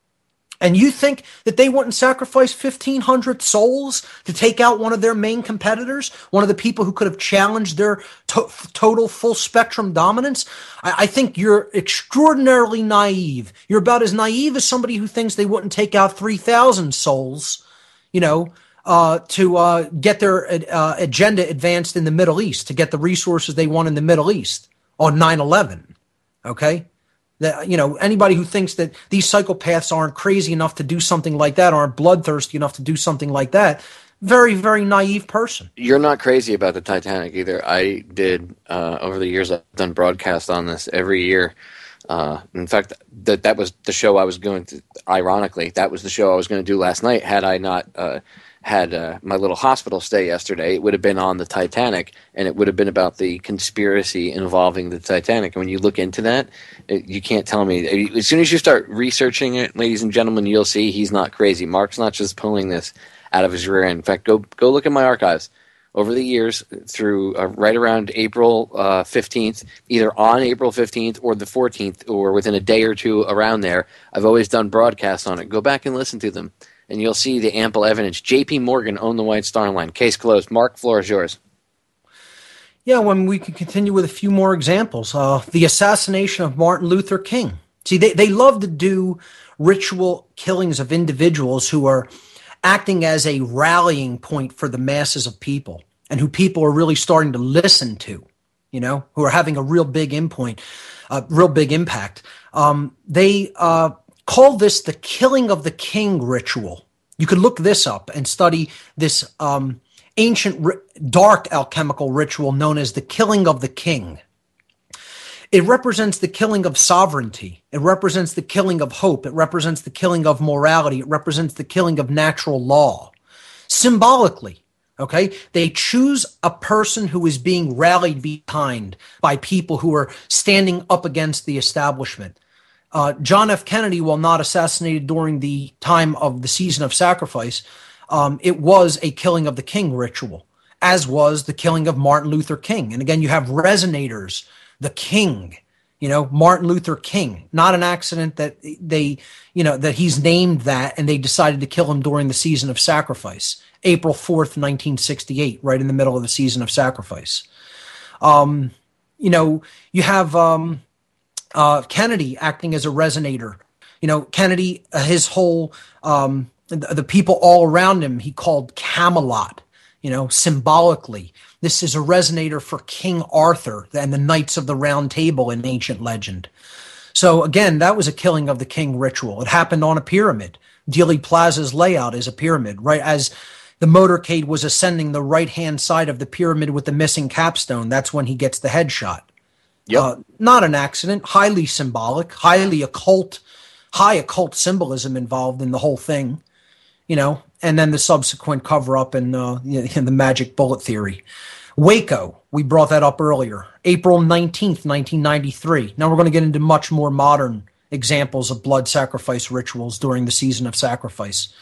And you think that they wouldn't sacrifice 1,500 souls to take out one of their main competitors, one of the people who could have challenged their total full spectrum dominance? I think you're extraordinarily naive. You're about as naive as somebody who thinks they wouldn't take out 3,000 souls, to get their agenda advanced in the Middle East, to get the resources they want in the Middle East on 9/11. Okay? That, anybody who thinks that these psychopaths aren't crazy enough to do something like that, aren't bloodthirsty enough to do something like that, very, very naive person. You're not crazy about the Titanic either. I did, over the years, I've done broadcasts on this every year. In fact, that was the show I was going to, ironically, that was the show I was going to do last night. Had I not had my little hospital stay yesterday, it would have been on the Titanic, and it would have been about the conspiracy involving the Titanic. And when you look into that, you can't tell me. As soon as you start researching it, ladies and gentlemen, you'll see he's not crazy. Mark's not just pulling this out of his rear end. In fact, go look at my archives. Over the years, through right around April 15th, either on April 15th or the 14th, or within a day or two around there, I've always done broadcasts on it. Go back and listen to them, and you'll see the ample evidence. J.P. Morgan owned the White Star Line. Case closed. Mark, floor is yours. Yeah, we can continue with a few more examples. The assassination of Martin Luther King. See, they love to do ritual killings of individuals who are acting as a rallying point for the masses of people, and who people are really starting to listen to, who are having a real big impact. They call this the killing of the king ritual. You could look this up and study this ancient dark alchemical ritual known as the killing of the king. It represents the killing of sovereignty. It represents the killing of hope. It represents the killing of morality. It represents the killing of natural law. Symbolically, okay, they choose a person who is being rallied behind by people who are standing up against the establishment. John F. Kennedy, while not assassinated during the time of the season of sacrifice, it was a killing of the king ritual, as was the killing of Martin Luther King. And again, you have resonators. The king, Martin Luther King, not an accident that that he's named that and they decided to kill him during the season of sacrifice. April 4th, 1968, right in the middle of the season of sacrifice. You have Kennedy acting as a resonator. Kennedy, his whole, the people all around him, he called Camelot, symbolically. This is a resonator for King Arthur and the Knights of the Round Table in ancient legend. So again, that was a killing of the king ritual. It happened on a pyramid. Dealey Plaza's layout is a pyramid, right? As the motorcade was ascending the right-hand side of the pyramid with the missing capstone, that's when he gets the headshot. Yep. Not an accident, highly symbolic, highly occult, high occult symbolism involved in the whole thing, and then the subsequent cover-up and the magic bullet theory. Waco, we brought that up earlier. April 19th, 1993. Now we're going to get into much more modern examples of blood sacrifice rituals during the season of sacrifice.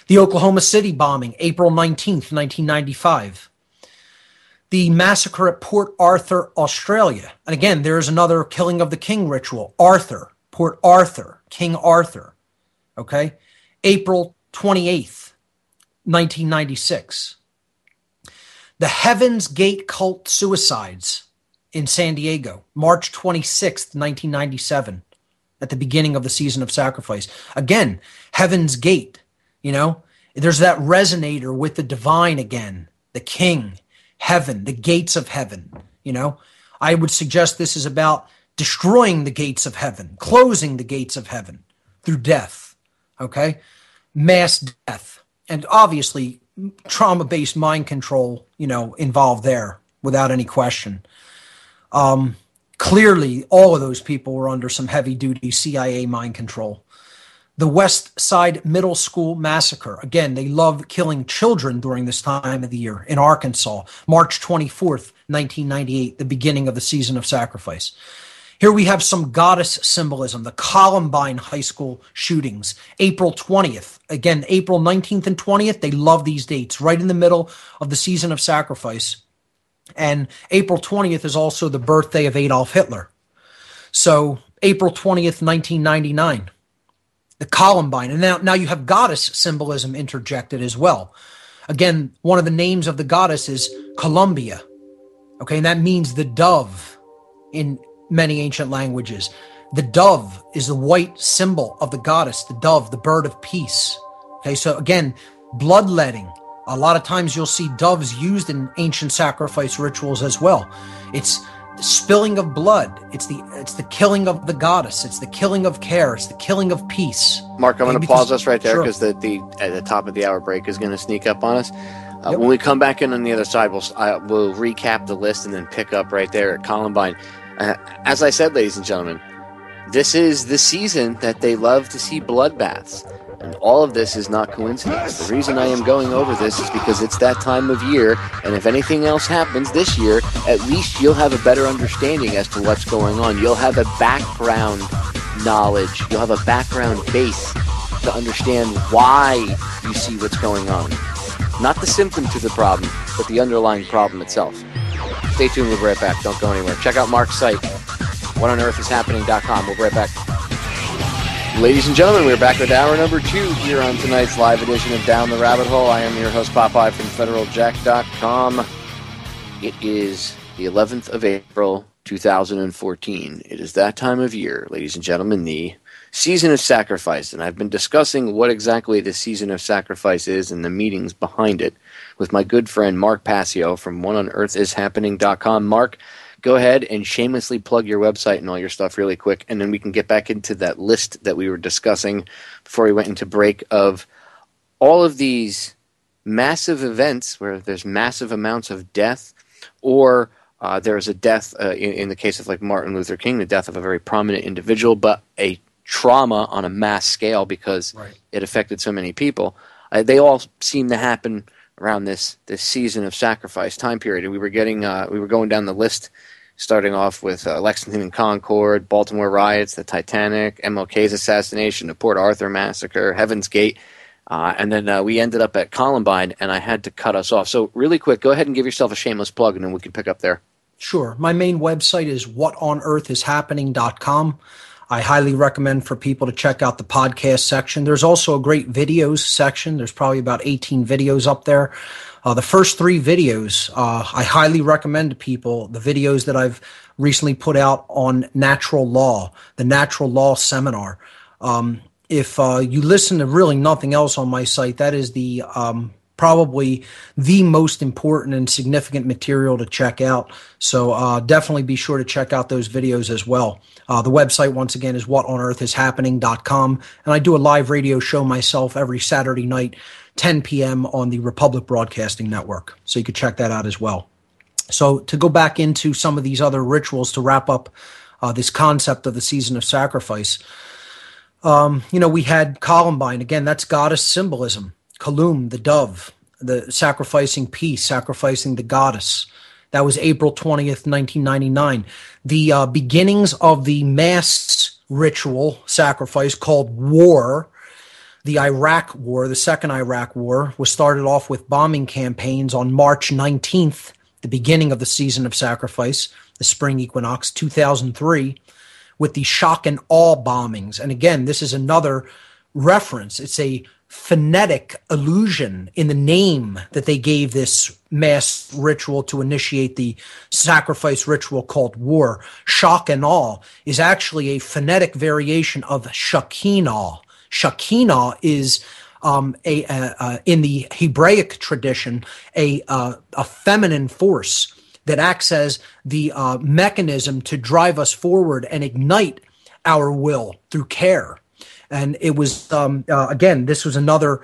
The Oklahoma City bombing, April 19th, 1995. The massacre at Port Arthur, Australia. And again, there's another killing of the king ritual. Arthur, Port Arthur, King Arthur. Okay? April 28th, 1996. The Heaven's Gate cult suicides in San Diego, March 26th, 1997, at the beginning of the season of sacrifice. Again, Heaven's Gate, there's that resonator with the divine again, the king, heaven, the gates of heaven, I would suggest this is about destroying the gates of heaven, closing the gates of heaven through death, okay? Mass death. And obviously, trauma-based mind control, involved there without any question. Clearly, all of those people were under some heavy-duty CIA mind control. The West Side Middle School Massacre. Again, they love killing children during this time of the year in Arkansas. March 24th, 1998, the beginning of the season of sacrifice. Here we have some goddess symbolism, the Columbine High School shootings, April 20th. Again, April 19th and 20th, they love these dates, right in the middle of the season of sacrifice. And April 20th is also the birthday of Adolf Hitler. So April 20th, 1999, the Columbine. And now you have goddess symbolism interjected as well. Again, one of the names of the goddess is Columbia. Okay, and that means the dove in many ancient languages. The dove is the white symbol of the goddess, the dove, the bird of peace. Okay, so again, bloodletting. A lot of times you'll see doves used in ancient sacrifice rituals as well. It's the spilling of blood. It's the killing of the goddess. It's the killing of care. It's the killing of peace. Mark, I'm going to pause us right there because at the top of the hour break is going to sneak up on us. Yep. When we come back in on the other side, we'll recap the list and then pick up right there at Columbine. As I said, ladies and gentlemen, this is the season that they love to see bloodbaths. And all of this is not coincidence. The reason I am going over this is because it's that time of year, and if anything else happens this year, at least you'll have a better understanding as to what's going on. You'll have a background knowledge. You'll have a background base to understand why you see what's going on. Not the symptom to the problem, but the underlying problem itself. Stay tuned, we'll be right back. Don't go anywhere. Check out Mark's site, whatonearthishappening.com. We'll be right back. Ladies and gentlemen, we're back with hour number 2 here on tonight's live edition of Down the Rabbit Hole. I am your host, Popeye from federaljack.com. It is the 11th of April, 2014. It is that time of year, ladies and gentlemen, the season of sacrifice. And I've been discussing what exactly the season of sacrifice is and the meanings behind it with my good friend Mark Passio from whatonearthishappening.com. Mark, go ahead and shamelessly plug your website and all your stuff really quick, and then we can get back into that list that we were discussing before we went into break of all of these massive events where there's massive amounts of death, or there's a death, in the case of like Martin Luther King, the death of a very prominent individual, but a trauma on a mass scale because it affected so many people. They all seem to happen around this season of sacrifice time period. And we were going down the list, starting off with Lexington and Concord, Baltimore riots, the Titanic, MLK's assassination, the Port Arthur massacre, Heaven's Gate, and then we ended up at Columbine, and I had to cut us off. So really quick, go ahead and give yourself a shameless plug, and then we can pick up there. Sure. My main website is whatonearthishappening.com. I highly recommend for people to check out the podcast section. There's also a great videos section. There's probably about 18 videos up there. The first 3 videos, I highly recommend to people the videos that I've recently put out on natural law, the natural law seminar. If you listen to really nothing else on my site, that is the probably the most important and significant material to check out. So definitely be sure to check out those videos as well. The website, once again, is whatonearthishappening.com. And I do a live radio show myself every Saturday night, 10 p.m. on the Republic Broadcasting Network. So you can check that out as well. So to go back into some of these other rituals to wrap up this concept of the season of sacrifice, we had Columbine. Again, that's goddess symbolism. Kaloum, the dove, the sacrificing peace, sacrificing the goddess. That was April 20th, 1999. The beginnings of the mass ritual sacrifice called war, the Iraq War, the Second Iraq War, was started off with bombing campaigns on March 19th, the beginning of the season of sacrifice, the spring equinox, 2003, with the shock and awe bombings. And again, this is another reference. It's a phonetic allusion in the name that they gave this mass ritual to initiate the sacrifice ritual called war. Shock and awe is actually a phonetic variation of Shekinah. Shekinah is in the Hebraic tradition a feminine force that acts as the mechanism to drive us forward and ignite our will through care. And it was, again, this was another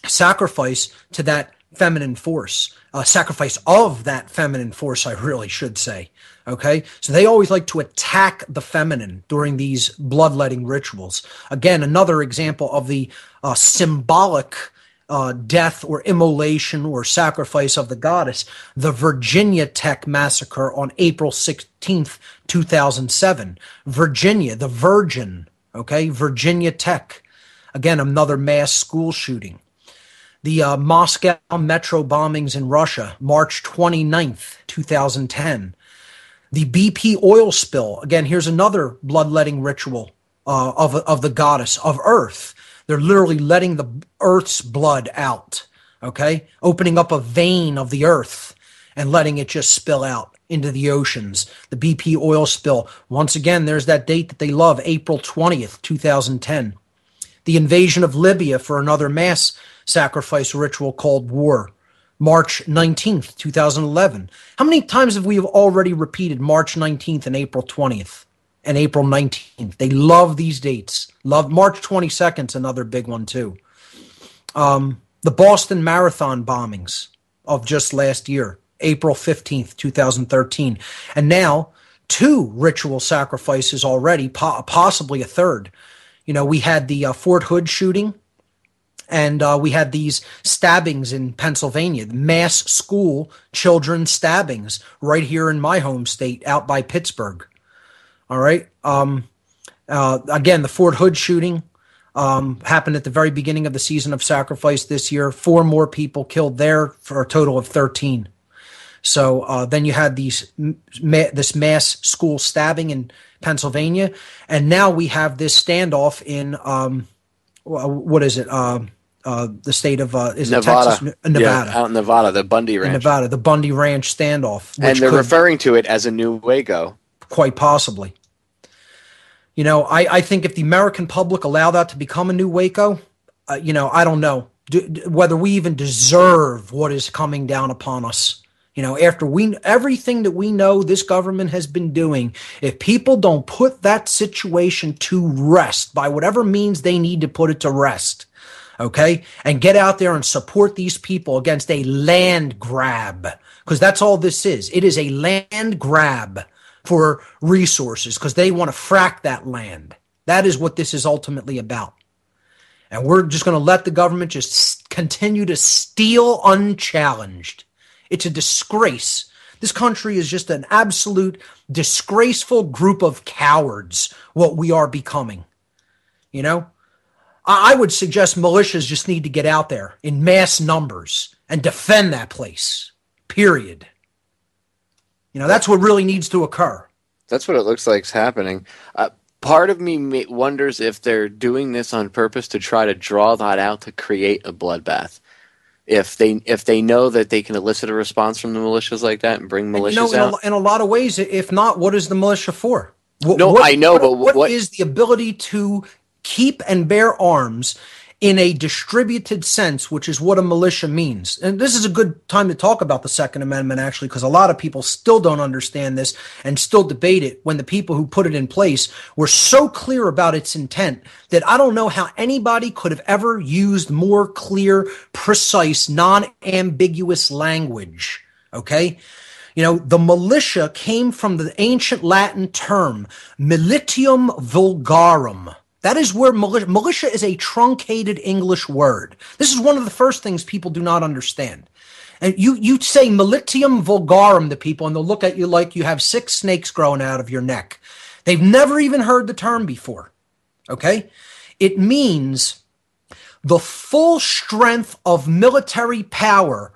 sacrifice to that feminine force, sacrifice of that feminine force, I really should say. Okay, so they always like to attack the feminine during these bloodletting rituals. Again, another example of the symbolic death or immolation or sacrifice of the goddess, the Virginia Tech massacre on April 16th, 2007. Virginia, the Virgin. Okay, Virginia Tech. Again, another mass school shooting. The Moscow metro bombings in Russia, March 29th, 2010. The BP oil spill. Again, here's another bloodletting ritual of the goddess of Earth. They're literally letting the Earth's blood out, okay? Opening up a vein of the Earth and letting it just spill out into the oceans. The BP oil spill. Once again, there's that date that they love, April 20th, 2010. The invasion of Libya for another mass sacrifice ritual called war, March 19th, 2011. How many times have we already repeated March 19th and April 20th and April 19th? They love these dates. Love March 22nd is another big one too. The Boston Marathon bombings of just last year, April 15th, 2013. And now 2 ritual sacrifices already, possibly a third. We had the Fort Hood shooting, and we had these stabbings in Pennsylvania, mass school children stabbings right here in my home state out by Pittsburgh. All right. Again, the Fort Hood shooting happened at the very beginning of the season of sacrifice this year. 4 more people killed there for a total of 13. So then you had this mass school stabbing in Pennsylvania, and now we have this standoff in what is it? The state of is Nevada. it Texas? Nevada. Yeah, out in Nevada, the Bundy Ranch. In Nevada, the Bundy Ranch standoff. And they're referring to it as a new Waco. Quite possibly. I think if the American public allow that to become a new Waco, I don't know whether we even deserve what is coming down upon us. After everything that we know this government has been doing, if people don't put that situation to rest by whatever means they need to put it to rest, okay, and get out there and support these people against a land grab, because that's all this is. It is a land grab for resources because they want to frack that land. That is what this is ultimately about. And we're just going to let the government just continue to steal unchallenged. It's a disgrace. This country is just an absolute disgraceful group of cowards, what we are becoming. I would suggest militias just need to get out there in mass numbers and defend that place, period. That's what really needs to occur. That's what it looks like is happening. part of me wonders if they're doing this on purpose to try to draw that out to create a bloodbath. If they know that they can elicit a response from the militias like that and bring militias out. In a lot of ways, if not, what is the militia for? What is the ability to keep and bear arms in a distributed sense, which is what a militia means? And this is a good time to talk about the Second Amendment, actually, because a lot of people still don't understand this and still debate it when the people who put it in place were so clear about its intent that I don't know how anybody could have ever used more clear, precise, non-ambiguous language. Okay? You know, the militia came from the ancient Latin term militium vulgarum. That is where militia is a truncated English word. This is one of the first things people do not understand. And you say militium vulgarum to people, and they'll look at you like you have 6 snakes growing out of your neck. They've never even heard the term before. Okay? It means the full strength of military power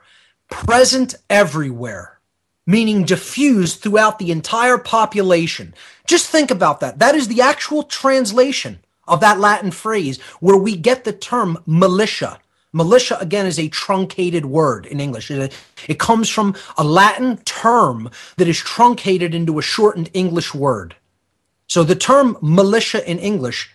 present everywhere, meaning diffused throughout the entire population. Just think about that. That is the actual translation of that Latin phrase where we get the term militia. Militia, again, is a truncated word in English. It comes from a Latin term that is truncated into a shortened English word. So the term militia in English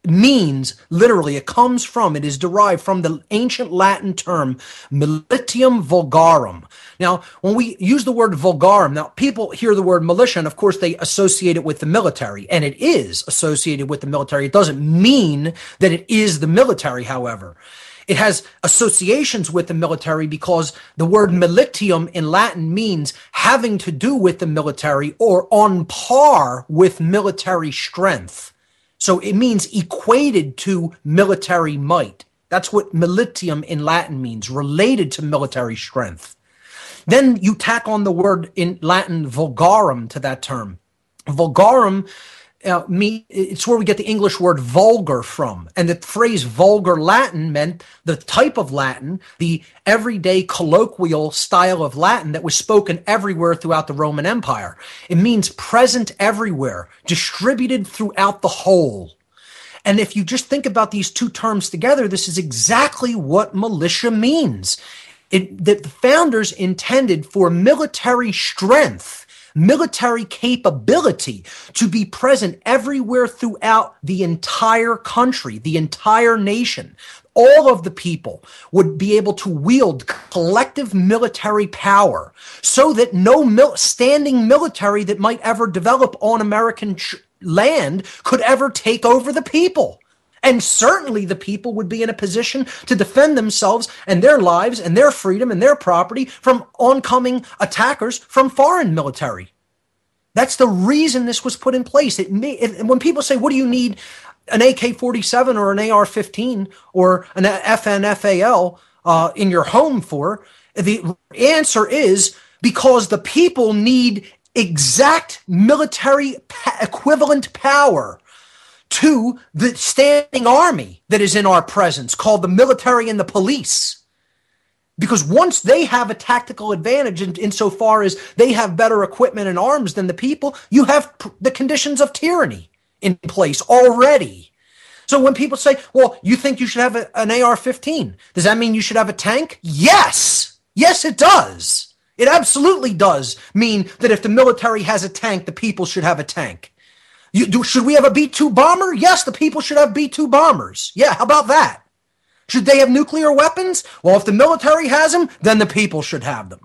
means, literally, it is derived from the ancient Latin term militium vulgarum. Now, when we use the word vulgarum, now people hear the word militia, and of course they associate it with the military, and it is associated with the military. It doesn't mean that it is the military, however. It has associations with the military because the word militium in Latin means having to do with the military or on par with military strength. So it means equated to military might. That's what militium in Latin means, related to military strength. Then you tack on the word in Latin vulgarum to that term. Vulgarum, it's where we get the English word vulgar from. And the phrase vulgar Latin meant the type of Latin, the everyday colloquial style of Latin that was spoken everywhere throughout the Roman Empire. It means present everywhere, distributed throughout the whole. And if you just think about these two terms together, this is exactly what militia means. That the founders intended for military strength, military capability to be present everywhere throughout the entire country, the entire nation. All of the people would be able to wield collective military power so that no standing military that might ever develop on American land could ever take over the people. And certainly the people would be in a position to defend themselves and their lives and their freedom and their property from oncoming attackers from foreign military. That's the reason this was put in place. When people say, what do you need an AK-47 or an AR-15 or an FNFAL in your home for? The answer is because the people need exact military equivalent power to the standing army that is in our presence, called the military and the police. Because once they have a tactical advantage insofar as they have better equipment and arms than the people, you have the conditions of tyranny in place already. So when people say, well, you think you should have an AR-15, does that mean you should have a tank? Yes. Yes, it does. It absolutely does mean that if the military has a tank, the people should have a tank. Should we have a B-2 bomber? Yes, the people should have B-2 bombers. Yeah, how about that? Should they have nuclear weapons? Well, if the military has them, then the people should have them.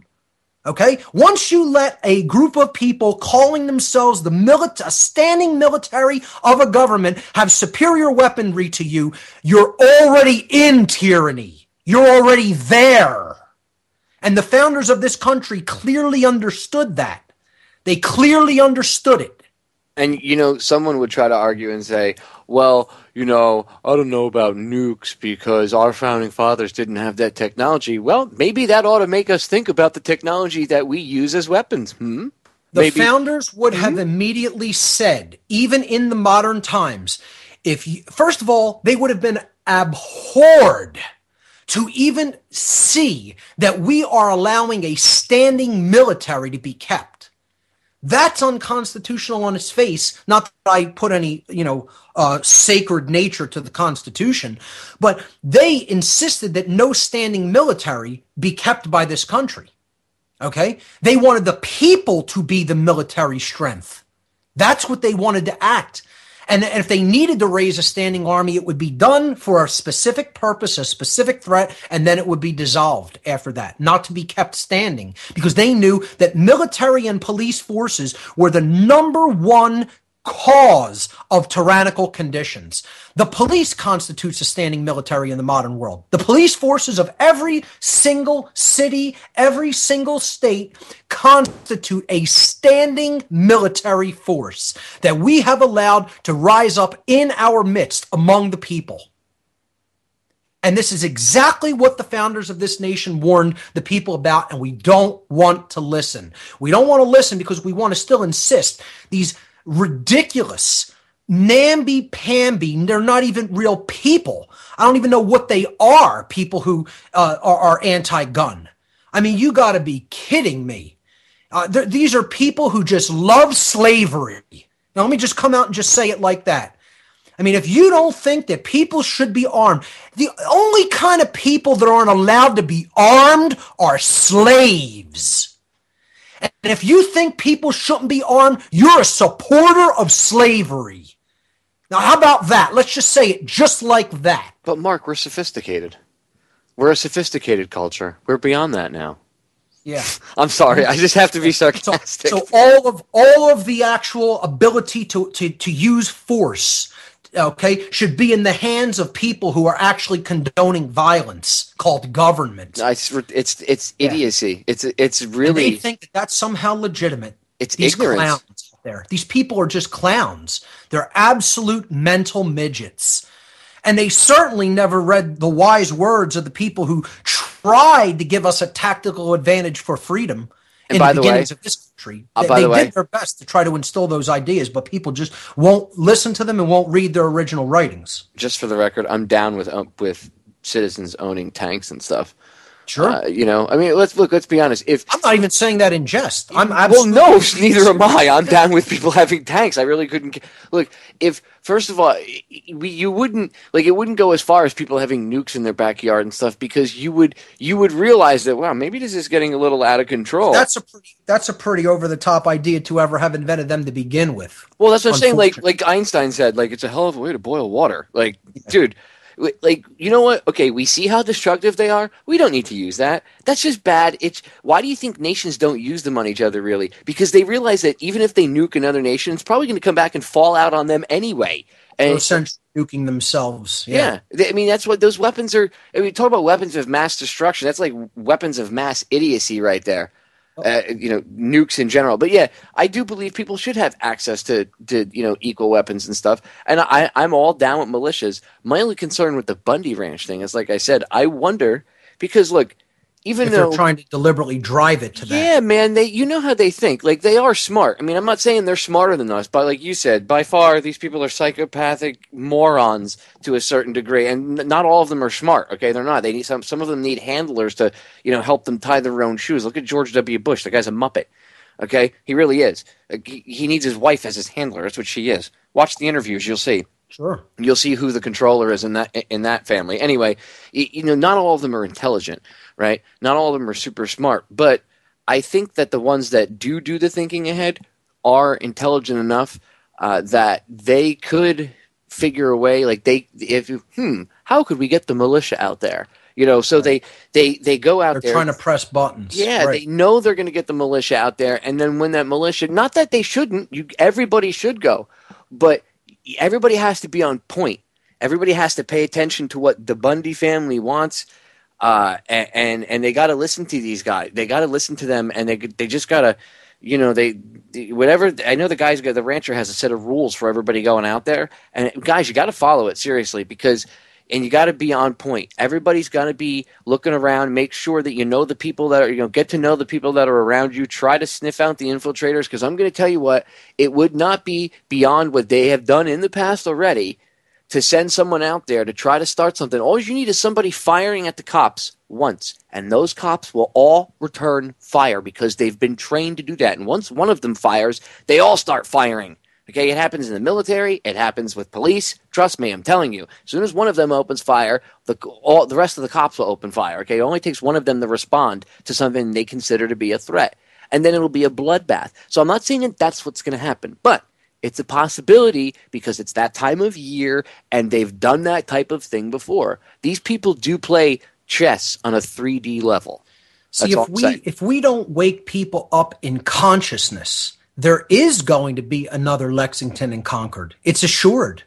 Okay? Once you let a group of people calling themselves a standing military of a government have superior weaponry to you, you're already in tyranny. You're already there. And the founders of this country clearly understood that. They clearly understood it. And, someone would try to argue and say, well, I don't know about nukes because our founding fathers didn't have that technology. Well, maybe that ought to make us think about the technology that we use as weapons. The founders would have immediately said, even in the modern times, first of all, they would have been abhorred to even see that we are allowing a standing military to be kept. That's unconstitutional on its face. Not that I put any, sacred nature to the Constitution, but they insisted that no standing military be kept by this country. Okay? They wanted the people to be the military strength. That's what they wanted to act. And if they needed to raise a standing army, it would be done for a specific purpose, a specific threat, and then it would be dissolved after that, not to be kept standing, because they knew that military and police forces were the number one cause of tyrannical conditions. The police constitutes a standing military in the modern world. The police forces of every single city, every single state constitute a standing military force that we have allowed to rise up in our midst among the people. And this is exactly what the founders of this nation warned the people about, and we don't want to listen. We don't want to listen because we want to still insist these ridiculous, namby-pamby, they're not even real people. I don't even know what they are, people who are anti-gun. I mean, you got to be kidding me. These are people who just love slavery. Now, let me just come out and just say it like that. I mean, if you don't think that people should be armed, the only kind of people that aren't allowed to be armed are slaves. And if you think people shouldn't be armed, you're a supporter of slavery. Now, how about that? Let's just say it just like that. But Mark, we're sophisticated. We're a sophisticated culture. We're beyond that now. Yeah. I'm sorry. I just have to be sarcastic. So all of the actual ability to use force, okay, should be in the hands of people who are actually condoning violence, called government. It's idiocy. It's really. And they think that that's somehow legitimate. It's These ignorance. Clowns out there. These people are just clowns. They're absolute mental midgets. And they certainly never read the wise words of the people who tried to give us a tactical advantage for freedom. And in the beginnings of this country, they did their best to try to instill those ideas, but people just won't listen to them and won't read their original writings. Just for the record, I'm down with citizens owning tanks and stuff. Sure. I mean, let's be honest. I'm not even saying that in jest. I'm absolutely. Well, no, neither am I. I'm down with people having tanks. I really couldn't. Look, if first of all, you wouldn't it wouldn't go as far as people having nukes in their backyard and stuff, because you would realize that, wow, maybe this is getting a little out of control. That's a pretty over the top idea to ever have invented them to begin with. Well, that's what I'm saying. Like Einstein said, it's a hell of a way to boil water. Dude. You know what? Okay, we see how destructive they are. We don't need to use that. That's just bad. Why do you think nations don't use them on each other, really? Because they realize that even if they nuke another nation, it's probably going to come back and fall out on them anyway. And essentially nuking themselves. Yeah. I mean, that's what those weapons are. I mean, talk about weapons of mass destruction. That's like weapons of mass idiocy right there. Nukes in general. But yeah, I do believe people should have access to equal weapons and stuff. And I'm all down with militias. My only concern with the Bundy Ranch thing is, like I said, I wonder, because look, even if though they're trying to deliberately drive it to that. Yeah, man, you know how they think. They are smart. I mean, I'm not saying they're smarter than us, but like you said, by far these people are psychopathic morons to a certain degree, and not all of them are smart. Okay, they're not. They need some of them need handlers to help them tie their own shoes. Look at George W. Bush. The guy's a muppet. Okay, he really is. He needs his wife as his handler. That's what she is. Watch the interviews. You'll see. Sure. You'll see who the controller is in that family. Anyway, not all of them are intelligent, right? Not all of them are super smart, but I think that the ones that do the thinking ahead are intelligent enough that they could figure a way. How could we get the militia out there? So right. they go out there. They're trying to press buttons. Yeah, right. They know they're going to get the militia out there, and then when that militia, not that they shouldn't, everybody should go, but everybody has to be on point. Everybody has to pay attention to what the Bundy family wants, and they got to listen to these guys. They got to listen to them, and they just got to, whatever. I know the rancher has a set of rules for everybody going out there, and guys, you got to follow it seriously, and you got to be on point. Everybody's got to be looking around, make sure that you know the people that are, get to know the people that are around you. Try to sniff out the infiltrators, because I'm going to tell you what, it would not be beyond what they have done in the past already to send someone out there to try to start something, all you need is somebody firing at the cops once, and those cops will all return fire because they've been trained to do that. And once one of them fires, they all start firing. Okay, it happens in the military. It happens with police. Trust me, I'm telling you. As soon as one of them opens fire, the rest of the cops will open fire. Okay, it only takes one of them to respond to something they consider to be a threat. And then it'll be a bloodbath. So I'm not saying that that's what's going to happen, but it's a possibility because it's that time of year and they've done that type of thing before. These people do play chess on a 3D level. See, if we don't wake people up in consciousness, there is going to be another Lexington and Concord. It's assured.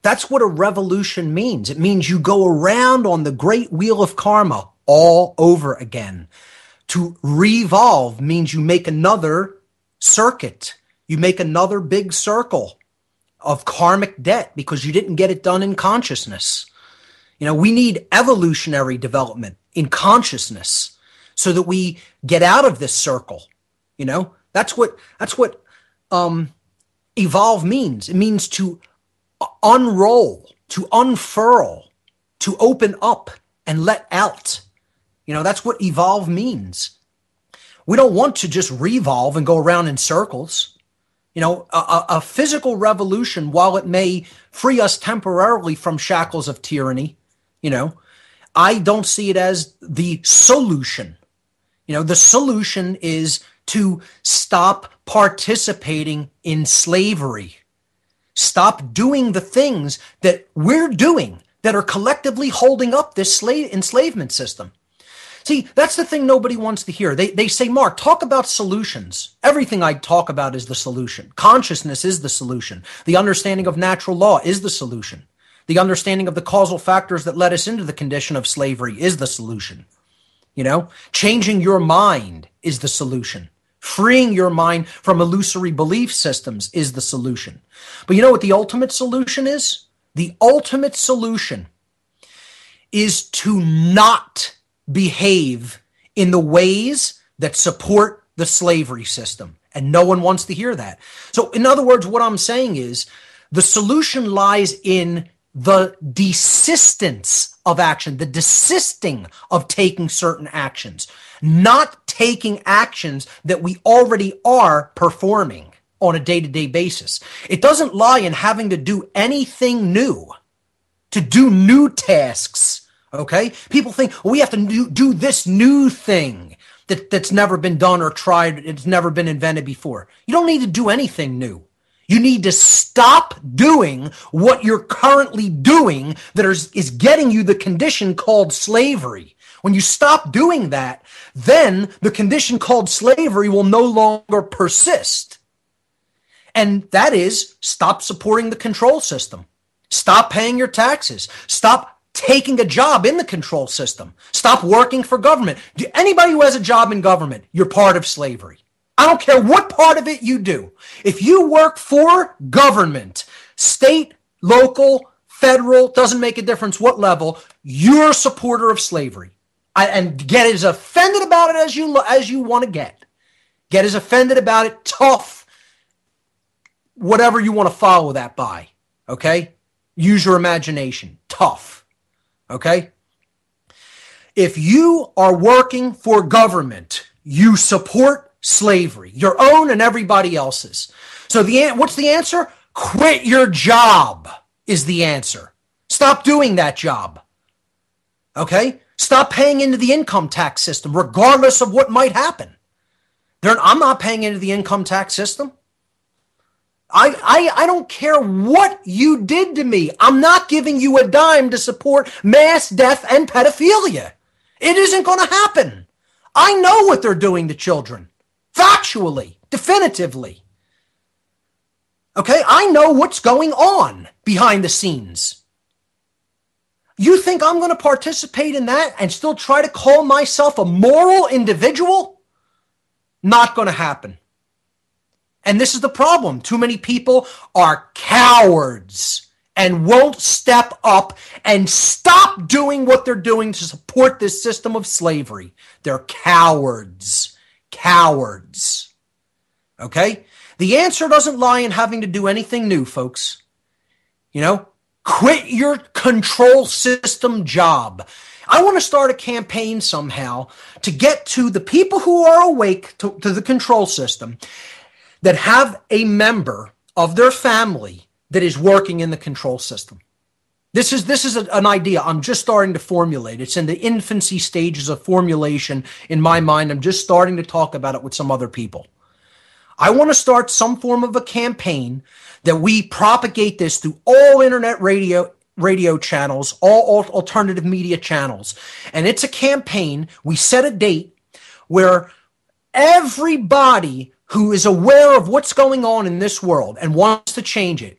That's what a revolution means. It means you go around on the great wheel of karma all over again. To revolve means you make another circuit. You make another big circle of karmic debt because you didn't get it done in consciousnness. You know, we need evolutionary development in consciousness so that we get out of this circle. You know, that's what evolve means. It means to unroll, to unfurl, to open up and let out. You know, that's what evolve means. We don't want to just revolve and go around in circles. You know, a physical revolution, while it may free us temporarily from shackles of tyranny, you know, I don't see it as the solution. You know, the solution is to stop participating in slavery. Stop doing the things that we're doing that are collectively holding up this enslavement system. See, that's the thing nobody wants to hear. They say, Mark, talk about solutions. Everything I talk about is the solution. Consciousness is the solution. The understanding of natural law is the solution. The understanding of the causal factors that led us into the condition of slavery is the solution. You know, changing your mind is the solution. Freeing your mind from illusory belief systems is the solution. But you know what the ultimate solution is? The ultimate solution is to not behave in the ways that support the slavery system. And no one wants to hear that. So in other words, what I'm saying is the solution lies in the desistance of action, the desisting of taking certain actions, not taking actions that we already are performing on a day-to-day basis. It doesn't lie in having to do anything new, to do new tasks. Okay? People think, well, we have to do this new thing that's never been done or tried. It's never been invented before. You don't need to do anything new. You need to stop doing what you're currently doing that is getting you the condition called slavery. When you stop doing that, then the condition called slavery will no longer persist. And that is, stop supporting the control system. Stop paying your taxes. Stop taking a job in the control system. Stop working for government. Anybody who has a job in government, you're part of slavery. I don't care what part of it you do. If you work for government, state, local, federal, doesn't make a difference what level, you're a supporter of slavery. And get as offended about it as you want to get. Get as offended about it, tough, whatever you want to follow that by. Okay? Use your imagination. Tough. Okay? If you are working for government, you support slavery, your own and everybody else's. So what's the answer? Quit your job is the answer. Stop doing that job. Okay? Stop paying into the income tax system, regardless of what might happen. I'm not paying into the income tax system. I don't care what you did to me. I'm not giving you a dime to support mass death and pedophilia. It isn't going to happen. I know what they're doing to children. Factually, definitively. Okay, I know what's going on behind the scenes. You think I'm going to participate in that and still try to call myself a moral individual? Not going to happen. And this is the problem. Too many people are cowards and won't step up and stop doing what they're doing to support this system of slavery. They're cowards. Cowards. Okay? The answer doesn't lie in having to do anything new, folks. You know, Quit your control system job. I want to start a campaign somehow to get to the people who are awake to the control system that have a member of their family that is working in the control system. This is an idea I'm just starting to formulate. It's in the infancy stages of formulation in my mind. I'm just starting to talk about it with some other people. I want to start some form of a campaign that we propagate this through all internet radio channels, all alternative media channels. And it's a campaign. We set a date where everybody who is aware of what's going on in this world and wants to change it,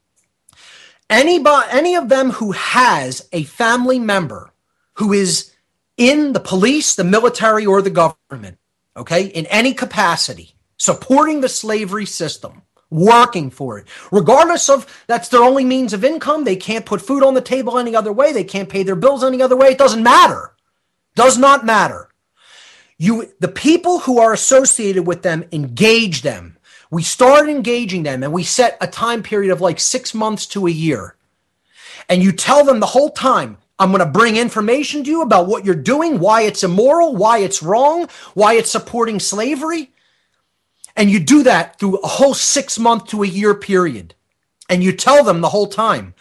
any of them who has a family member who is in the police, the military, or the government, okay, in any capacity, supporting the slavery system, working for it, regardless of that's their only means of income, they can't put food on the table any other way, they can't pay their bills any other way, it doesn't matter. Does not matter. The people who are associated with them, engage them. We start engaging them and we set a time period of like 6 months to a year. And you tell them the whole time, I'm going to bring information to you about what you're doing, why it's immoral, why it's wrong, why it's supporting slavery. And you do that through a whole 6 month to a year period. And you tell them the whole time,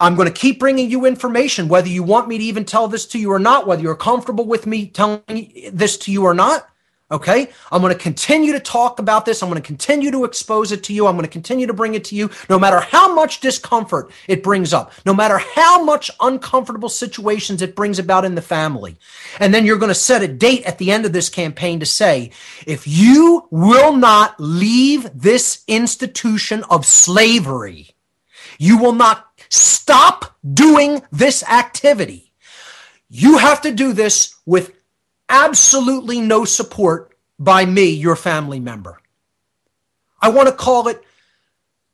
I'm going to keep bringing you information, whether you want me to even tell this to you or not, whether you're comfortable with me telling this to you or not. Okay, I'm going to continue to talk about this. I'm going to continue to expose it to you. I'm going to continue to bring it to you, no matter how much discomfort it brings up, no matter how much uncomfortable situations it brings about in the family. And then you're going to set a date at the end of this campaign to say, if you will not leave this institution of slavery, you will not stop doing this activity. You have to do this with absolutely no support by me, your family member. I want to call it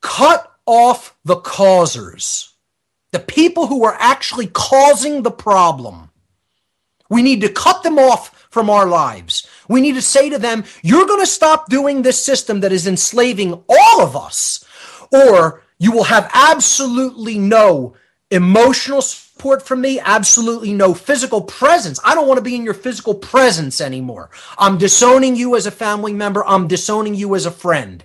cut off the causers, the people who are actually causing the problem. We need to cut them off from our lives. We need to say to them, you're going to stop doing this system that is enslaving all of us, or you will have absolutely no emotional support from me, absolutely no physical presence. I don't want to be in your physical presence anymore. I'm disowning you as a family member. I'm disowning you as a friend.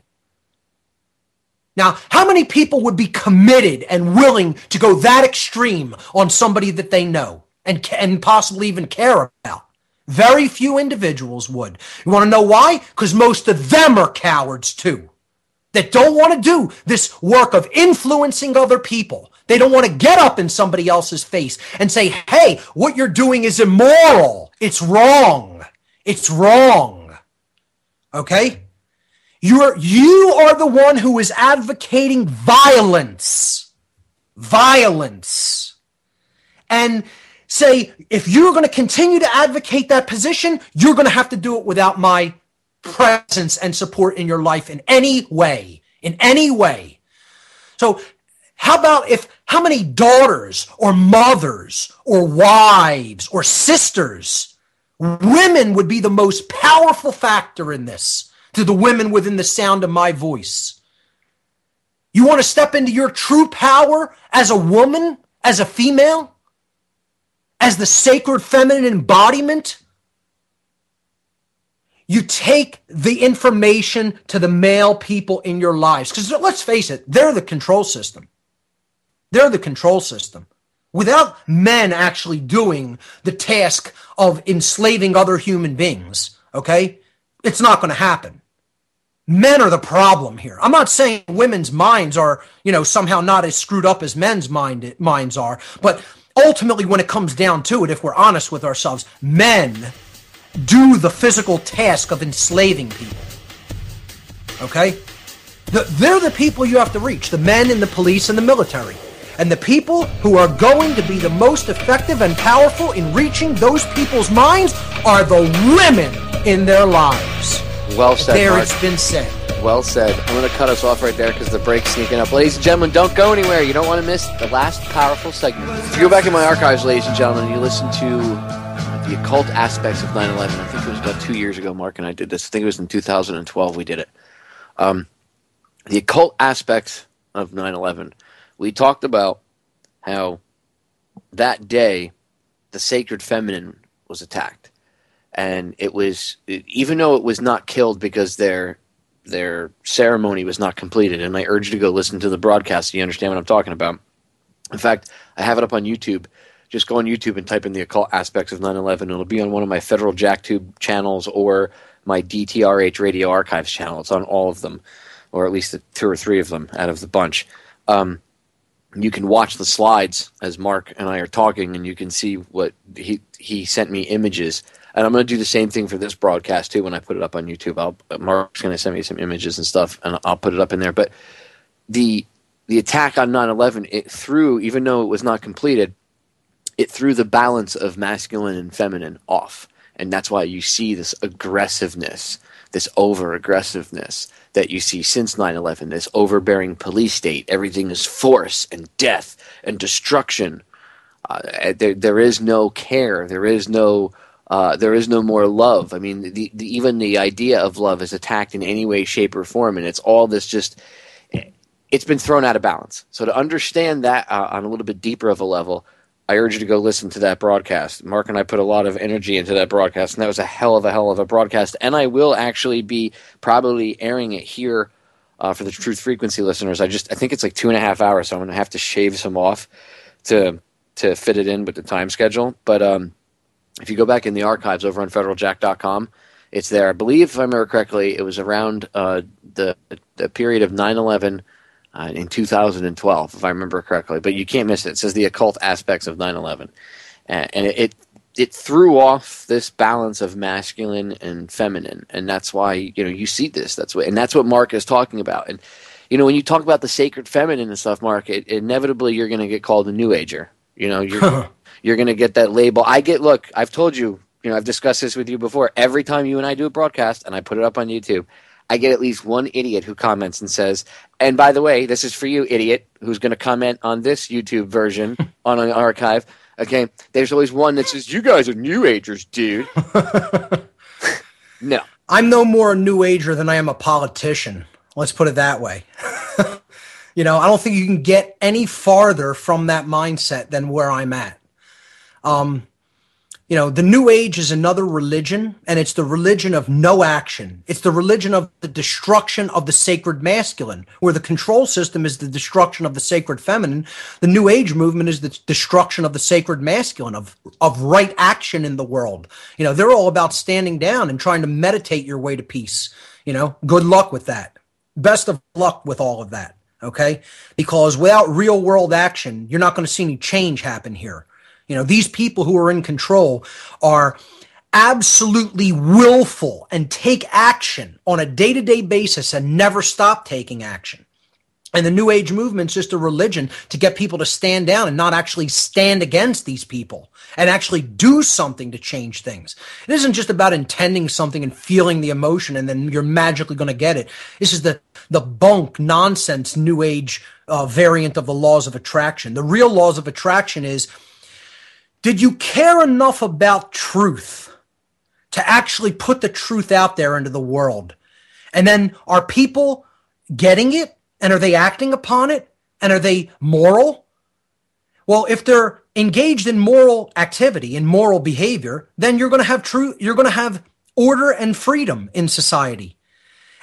Now, how many people would be committed and willing to go that extreme on somebody that they know and possibly even care about? Very few individuals would. You want to know why? Because most of them are cowards too, that don't want to do this work of influencing other people. They don't want to get up in somebody else's face and say, hey, what you're doing is immoral. It's wrong. It's wrong. Okay? You are the one who is advocating violence. Violence. And say, if you're going to continue to advocate that position, you're going to have to do it without my presence and support in your life in any way. In any way. So, how many daughters or mothers or wives or sisters, women would be the most powerful factor in this to the women within the sound of my voice. You want to step into your true power as a woman, as a female, as the sacred feminine embodiment? You take the information to the male people in your lives. Because let's face it, they're the control system. They're the control system. Without men actually doing the task of enslaving other human beings, okay, it's not going to happen. Men are the problem here. I'm not saying women's minds are, somehow not as screwed up as men's minds are, but ultimately when it comes down to it, if we're honest with ourselves, men do the physical task of enslaving people. Okay? They're the people you have to reach, the men in the police and the military. And the people who are going to be the most effective and powerful in reaching those people's minds are the women in their lives. Well said, there Mark. It's been said. Well said. I'm going to cut us off right there because the break's sneaking up. Ladies and gentlemen, don't go anywhere. You don't want to miss the last powerful segment. If you go back in my archives, ladies and gentlemen, and you listen to the occult aspects of 9/11, I think it was about 2 years ago, Mark and I did this. I think it was in 2012 we did it. The occult aspects of 9/11. We talked about how that day the sacred feminine was attacked. And it was, even though it was not killed because their ceremony was not completed, and I urge you to go listen to the broadcast so you understand what I'm talking about. In fact, I have it up on YouTube. Just go on YouTube and type in the occult aspects of 9/11. It'll be on one of my Federal JackTube channels or my DTRH Radio Archives channel. It's on all of them, or at least the 2 or 3 of them out of the bunch. You can watch the slides as Mark and I are talking, and you can see what he sent me images. And I'm going to do the same thing for this broadcast too when I put it up on YouTube. Mark's going to send me some images and stuff, and I'll put it up in there. But the attack on 9/11, it threw, even though it was not completed, it threw the balance of masculine and feminine off. And that's why you see this aggressiveness, this over-aggressiveness that you see since 9/11, this overbearing police state. Everything is force and death and destruction. There is no care. There is no more love. I mean, even the idea of love is attacked in any way, shape, or form, and it's all this just – it's been thrown out of balance. So to understand that on a little bit deeper of a level, I urge you to go listen to that broadcast. Mark and I put a lot of energy into that broadcast, and that was a hell of a broadcast. And I will actually be probably airing it here for the Truth Frequency listeners. I think it's like 2.5 hours, so I'm going to have to shave some off to fit it in with the time schedule. But if you go back in the archives over on federaljack.com, it's there. I believe, if I remember correctly, it was around the period of 9/11 in 2012, if I remember correctly. But you can't miss it. It says the occult aspects of 9/11. And it threw off this balance of masculine and feminine. And that's why, you see this. That's what Mark is talking about. And, when you talk about the sacred feminine and stuff, Mark, inevitably you're going to get called a New Ager. You're going to get that label. Look, I've told you, I've discussed this with you before. Every time you and I do a broadcast and I put it up on YouTube, I get at least one idiot who comments and says, and by the way, this is for you, idiot, who's going to comment on this YouTube version on an archive. Okay, there's always one that says, you guys are New Agers, dude. No. I'm no more a New Ager than I am a politician. Let's put it that way. I don't think you can get any farther from that mindset than where I'm at. The New Age is another religion, and it's the religion of no action. It's the religion of the destruction of the sacred masculine, where the control system is the destruction of the sacred feminine. The New Age movement is the destruction of the sacred masculine, of right action in the world. They're all about standing down and trying to meditate your way to peace. Good luck with that. Best of luck with all of that, okay? Because without real world action, you're not going to see any change happen here. These people who are in control are absolutely willful and take action on a day-to-day basis and never stop taking action. And the New Age movement's just a religion to get people to stand down and not actually stand against these people and actually do something to change things. It isn't just about intending something and feeling the emotion and then you're magically going to get it. This is the bunk nonsense New Age variant of the laws of attraction. The real laws of attraction is, did you care enough about truth to actually put the truth out there into the world? And then are people getting it? And are they acting upon it? And are they moral? Well, if they're engaged in moral activity, in moral behavior, then you're going to have truth. You're going to have order and freedom in society.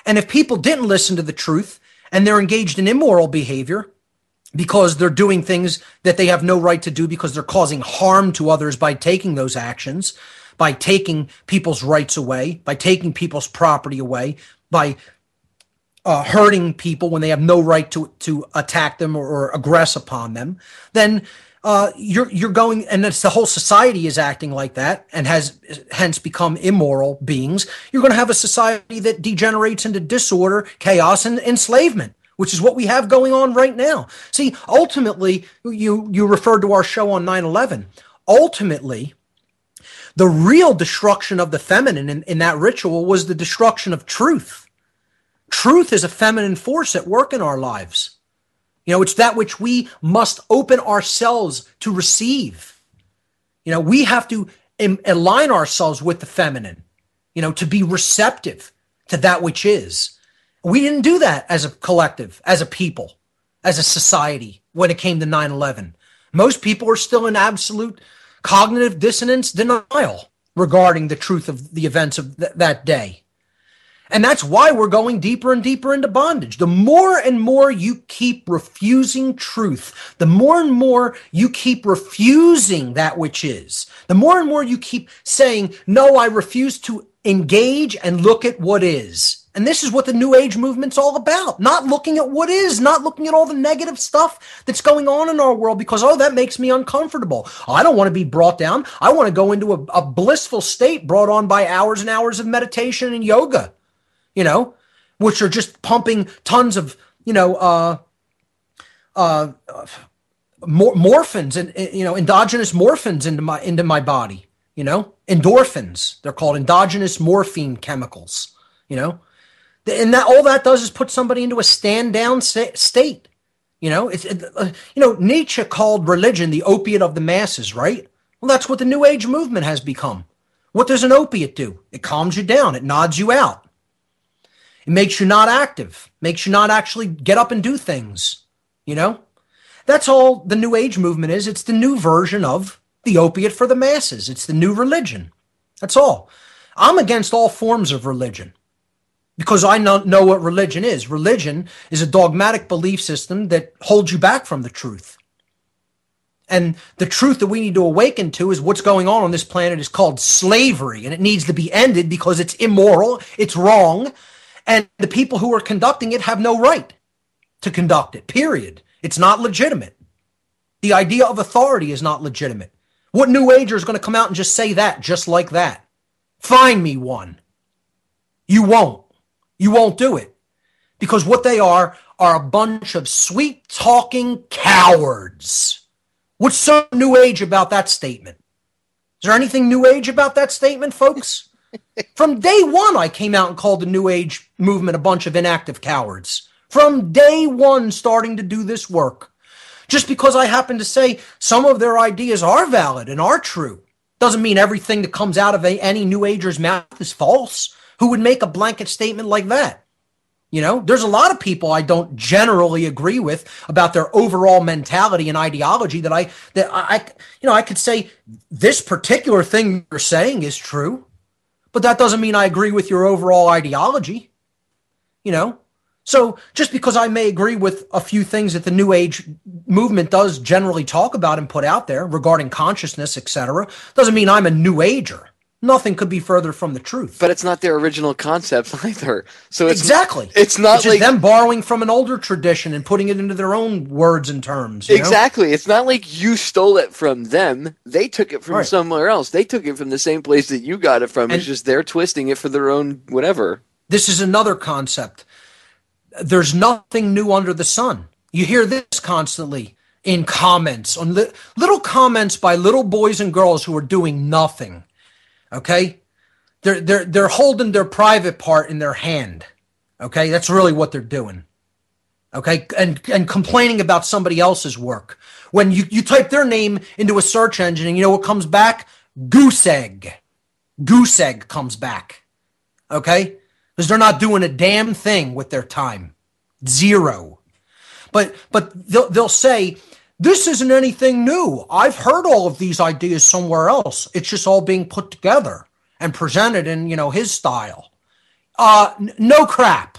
And if people didn't listen to the truth and they're engaged in immoral behavior, because they're doing things that they have no right to do because they're causing harm to others by taking those actions, by taking people's rights away, by taking people's property away, by hurting people when they have no right to attack them or aggress upon them, then you're going, and it's the whole society is acting like that and has hence become immoral beings. You're going to have a society that degenerates into disorder, chaos, and enslavement, which is what we have going on right now. See, ultimately, you referred to our show on 9/11. Ultimately, the real destruction of the feminine in that ritual was the destruction of truth. Truth is a feminine force at work in our lives. It's that which we must open ourselves to receive. We have to align ourselves with the feminine, to be receptive to that which is. We didn't do that as a collective, as a people, as a society when it came to 9/11. Most people are still in absolute cognitive dissonance denial regarding the truth of the events of that day. And that's why we're going deeper and deeper into bondage. The more and more you keep refusing truth, the more and more you keep refusing that which is, the more and more you keep saying, no, I refuse to engage and look at what is. And this is what the New Age movement's all about. Not looking at what is, not looking at all the negative stuff that's going on in our world because, oh, that makes me uncomfortable. I don't want to be brought down. I want to go into a blissful state brought on by hours and hours of meditation and yoga, which are just pumping tons of, morphins and, endogenous morphins into my body, endorphins. They're called endogenous morphine chemicals, And that all that does is put somebody into a stand-down state. Nietzsche called religion the opiate of the masses, right? Well, that's what the New Age movement has become. What does an opiate do? It calms you down. It nods you out. It makes you not active. Makes you not actually get up and do things. That's all the New Age movement is. It's the new version of the opiate for the masses. It's the new religion. That's all. I'm against all forms of religion. Because I know what religion is. Religion is a dogmatic belief system that holds you back from the truth. And the truth that we need to awaken to is what's going on this planet is called slavery. And it needs to be ended because it's immoral, it's wrong, and the people who are conducting it have no right to conduct it, period. It's not legitimate. The idea of authority is not legitimate. What New Ager is going to come out and just say that, just like that? Find me one. You won't. You won't do it because what they are a bunch of sweet-talking cowards. What's so New Age about that statement? Is there anything New Age about that statement, folks? From day one, I came out and called the New Age movement a bunch of inactive cowards. From day one, starting to do this work. Just because I happen to say some of their ideas are valid and are true doesn't mean everything that comes out of any New Ager's mouth is false. Who would make a blanket statement like that? There's a lot of people I don't generally agree with about their overall mentality and ideology that I could say this particular thing you're saying is true, but that doesn't mean I agree with your overall ideology. So just because I may agree with a few things that the New Age movement does generally talk about and put out there regarding consciousness, etc., doesn't mean I'm a New Ager. Nothing could be further from the truth. But it's not their original concept either. So exactly. It's not it's just them borrowing from an older tradition and putting it into their own words and terms. Exactly. It's not like you stole it from them. They took it from somewhere else. They took it from the same place that you got it from. It's just they're twisting it for their own whatever. This is another concept. There's nothing new under the sun. You hear this constantly in comments, on little comments by little boys and girls who are doing nothing. Okay, they're holding their private part in their hand. Okay, that's really what they're doing. Okay, and complaining about somebody else's work. When you type their name into a search engine, and you know what comes back? Goose egg. Goose egg comes back. Okay, because they're not doing a damn thing with their time. Zero. But they'll say, this isn't anything new. I've heard all of these ideas somewhere else. It's just all being put together and presented in, his style. No crap.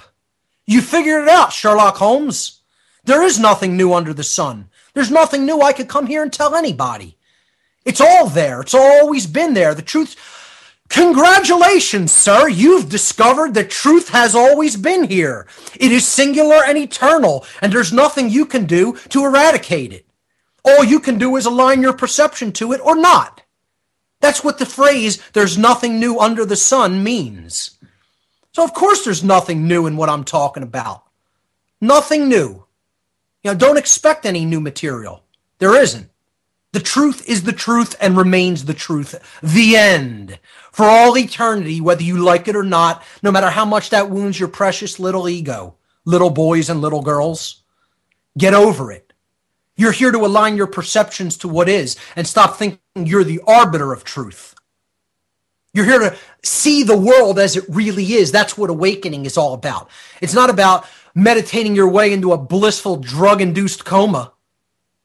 You figured it out, Sherlock Holmes. There is nothing new under the sun. There's nothing new I could come here and tell anybody. It's all there. It's always been there. The truth. Congratulations, sir. You've discovered that truth has always been here. It is singular and eternal, and there's nothing you can do to eradicate it. All you can do is align your perception to it or not. That's what the phrase, there's nothing new under the sun, means. So of course there's nothing new in what I'm talking about. Nothing new. Don't expect any new material. There isn't. The truth is the truth and remains the truth. The end. For all eternity, whether you like it or not, no matter how much that wounds your precious little ego, little boys and little girls, get over it. You're here to align your perceptions to what is and stop thinking you're the arbiter of truth. You're here to see the world as it really is. That's what awakening is all about. It's not about meditating your way into a blissful drug-induced coma.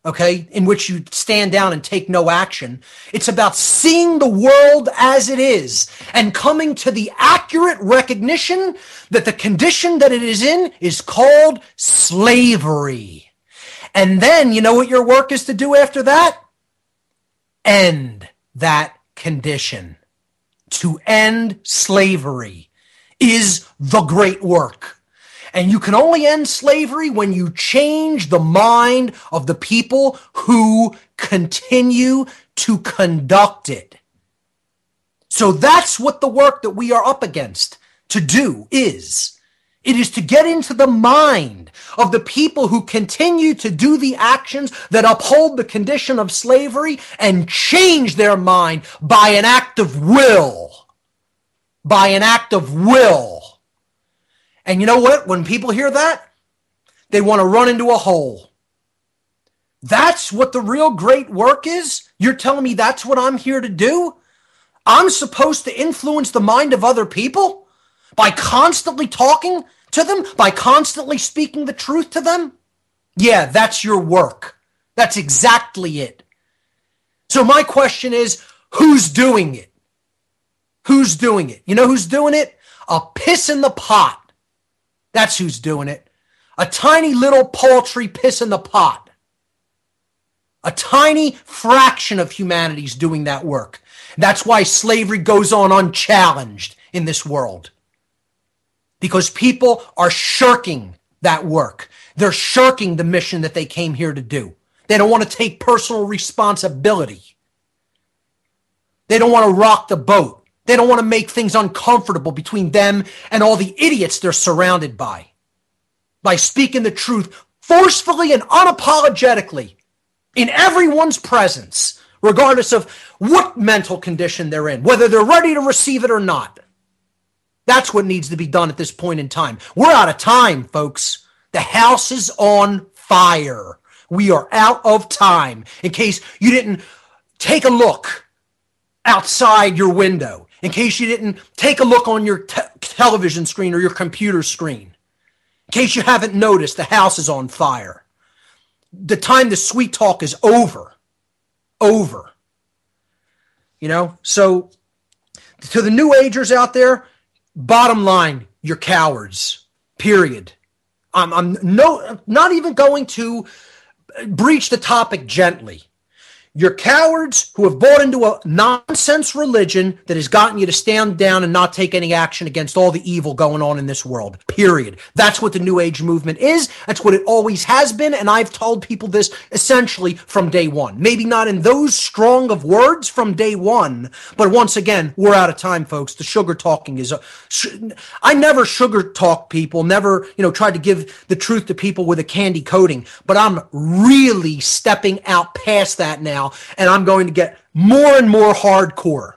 okay, in which you stand down and take no action. It's about seeing the world as it is and coming to the accurate recognition that the condition that it is in is called slavery. And then, you know what your work is to do after that? End that condition. To end slavery is the great work. And you can only end slavery when you change the mind of the people who continue to conduct it. So that's what the work that we are up against to do is. It is to get into the mind of the people who continue to do the actions that uphold the condition of slavery and change their mind by an act of will. By an act of will. And you know what? When people hear that, they want to run into a hole. That's what the real great work is? You're telling me that's what I'm here to do? I'm supposed to influence the mind of other people by constantly talking to them, by constantly speaking the truth to them? Yeah, that's your work. That's exactly it. So my question is, who's doing it? Who's doing it? You know who's doing it? A piss in the pot. That's who's doing it. A tiny little paltry piss in the pot. A tiny fraction of humanity's doing that work. That's why slavery goes on unchallenged in this world. Because people are shirking that work. They're shirking the mission that they came here to do. They don't want to take personal responsibility. They don't want to rock the boat. They don't want to make things uncomfortable between them and all the idiots they're surrounded by speaking the truth forcefully and unapologetically in everyone's presence, regardless of what mental condition they're in, whether they're ready to receive it or not. That's what needs to be done at this point in time. We're out of time, folks. The house is on fire. We are out of time. In case you didn't take a look outside your window, in case you didn't take a look on your television screen or your computer screen, in case you haven't noticed, the house is on fire. The time the sweet talk is over. Over. You know, so to the New Agers out there, bottom line, you're cowards. Period. I'm not even going to breach the topic gently. You're cowards who have bought into a nonsense religion that has gotten you to stand down and not take any action against all the evil going on in this world. Period. That's what the New Age movement is. That's what it always has been. And I've told people this essentially from day one. Maybe not in those strong of words from day one. But once again, we're out of time, folks. The sugar talking is... I never sugar talk people, never, tried to give the truth to people with a candy coating. But I'm really stepping out past that now. And I'm going to get more and more hardcore,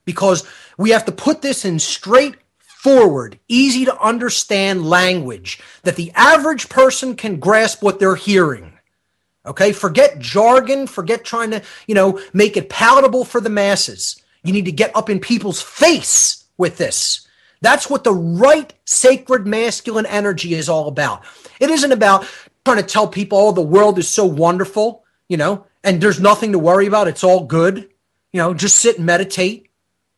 because we have to put this in straightforward, easy to understand language that the average person can grasp what they're hearing. Okay, forget jargon, forget trying to, make it palatable for the masses. You need to get up in people's face with this. That's what the right sacred masculine energy is all about. It isn't about trying to tell people, oh, the world is so wonderful, and there's nothing to worry about. It's all good. Just sit and meditate.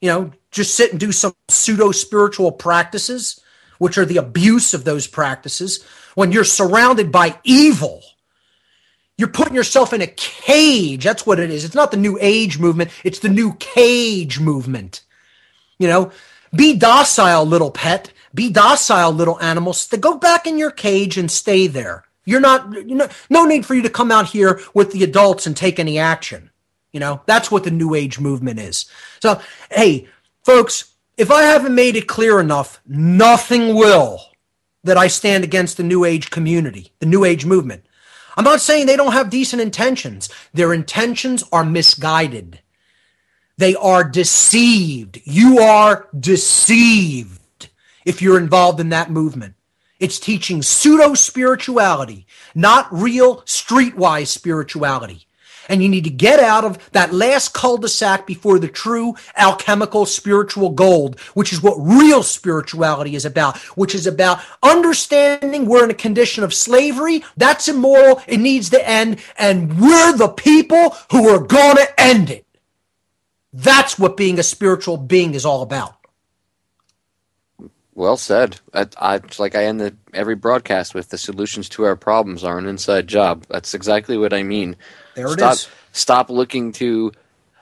Just sit and do some pseudo-spiritual practices, which are the abuse of those practices. When you're surrounded by evil, you're putting yourself in a cage. That's what it is. It's not the New Age movement. It's the New Cage movement. Be docile, little pet. Be docile, little animals. Go back in your cage and stay there. No need for you to come out here with the adults and take any action. That's what the New Age movement is. So, hey, folks, if I haven't made it clear enough, nothing will that I stand against the New Age community, the New Age movement. I'm not saying they don't have decent intentions. Their intentions are misguided. They are deceived. You are deceived if you're involved in that movement. It's teaching pseudo-spirituality, not real streetwise spirituality. And you need to get out of that last cul-de-sac before the true alchemical spiritual gold, which is what real spirituality is about, which is about understanding we're in a condition of slavery. That's immoral. It needs to end. And we're the people who are going to end it. That's what being a spiritual being is all about. Well said. I end every broadcast with the solutions to our problems are an inside job. That's exactly what I mean. There it is. Stop looking to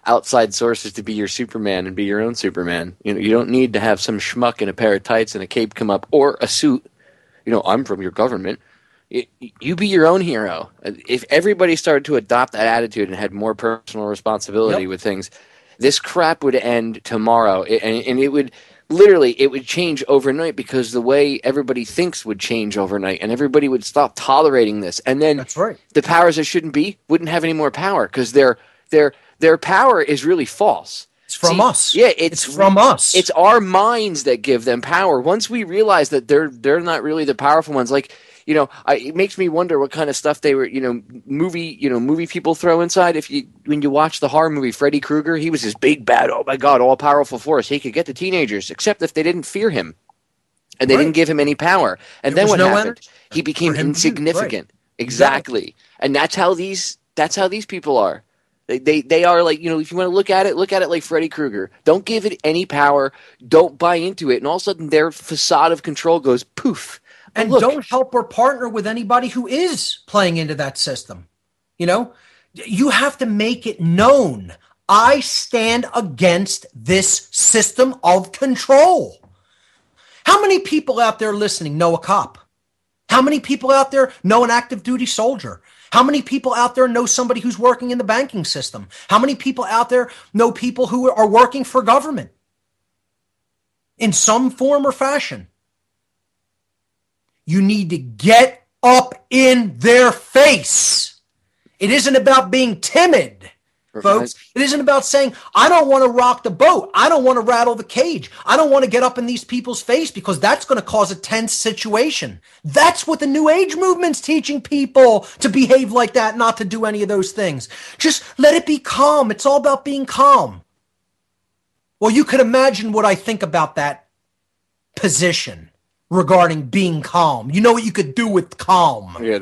outside sources to be your Superman and be your own Superman. You don't need to have some schmuck in a pair of tights and a cape come up or a suit. I'm from your government. You be your own hero. If everybody started to adopt that attitude and had more personal responsibility with things, this crap would end tomorrow, and it would. Literally, it would change overnight because the way everybody thinks would change overnight, and everybody would stop tolerating this. And then that's right. The powers that shouldn't be wouldn't have any more power because their power is really false. It's from us. Yeah, it's from us. It's our minds that give them power. Once we realize that they're not really the powerful ones, it makes me wonder what kind of stuff they were, movie people throw inside. When you watch the horror movie Freddy Krueger, he was this big bad, oh my God, all powerful force. He could get the teenagers, except if they didn't fear him, and they didn't give him any power. And then what happened? He became insignificant. Right. Exactly. And that's how these people are. They are like, if you want to look at it like Freddy Krueger. Don't give it any power. Don't buy into it. And all of a sudden their facade of control goes poof. And don't help or partner with anybody who is playing into that system. You have to make it known. I stand against this system of control. How many people out there listening know a cop? How many people out there know an active duty soldier? How many people out there know somebody who's working in the banking system? How many people out there know people who are working for government in some form or fashion? You need to get up in their face. It isn't about being timid, folks. It isn't about saying, I don't want to rock the boat. I don't want to rattle the cage. I don't want to get up in these people's face because that's going to cause a tense situation. That's what the New Age movement's teaching people, to behave like that, not to do any of those things. Just let it be calm. It's all about being calm. Well, you could imagine what I think about that position regarding being calm. You know what you could do with calm. Yeah,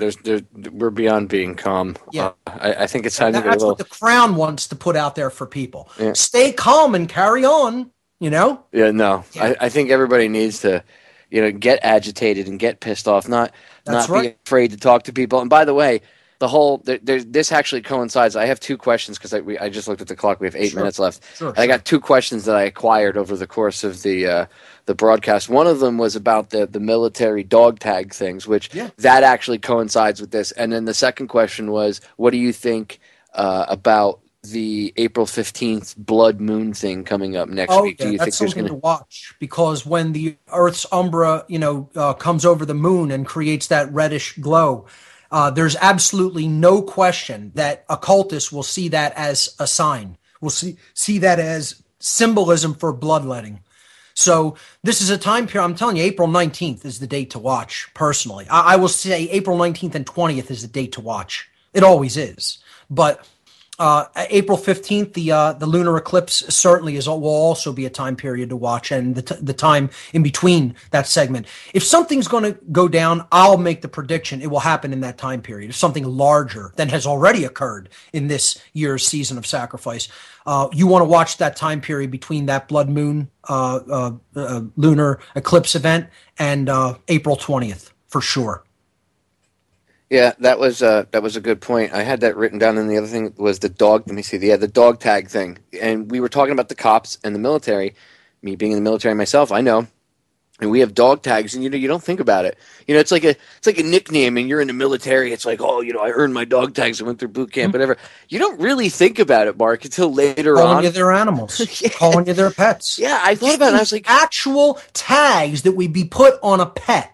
we're beyond being calm. Yeah. I think it's time to get a little... That's what the Crown wants to put out there for people. Yeah. Stay calm and carry on, Yeah, no. Yeah. I think everybody needs to, get agitated and get pissed off, not be afraid to talk to people. And by the way, this actually coincides. I have two questions because I just looked at the clock. We have 8 minutes left. I got two questions that I acquired over the course of the broadcast. One of them was about the military dog tag things, which that actually coincides with this. And then the second question was, what do you think about the April 15th blood moon thing coming up next week? Do you think there's going to watch? Because when the Earth's umbra, comes over the moon and creates that reddish glow, there's absolutely no question that occultists will see that as a sign. We'll see that as symbolism for bloodletting. So this is a time period. I'm telling you, April 19th is the date to watch, personally. I will say April 19th and 20th is the date to watch. It always is. But April 15th, the lunar eclipse certainly will also be a time period to watch, and the time in between that segment. If something's going to go down, I'll make the prediction it will happen in that time period. If something larger than has already occurred in this year's season of sacrifice, you want to watch that time period between that blood moon lunar eclipse event and April 20th for sure. Yeah, that was a good point. I had that written down, and the other thing was the dog. Let me see. The dog tag thing. And we were talking about the cops and the military. Me being in the military myself, I know. And we have dog tags, and you don't think about it. It's like a nickname, and you're in the military. It's like, I earned my dog tags. I went through boot camp, whatever. You don't really think about it, Mark, until later on. Calling you their animals, calling you their pets. Yeah, I thought about it. I was like, actual tags that would be put on a pet.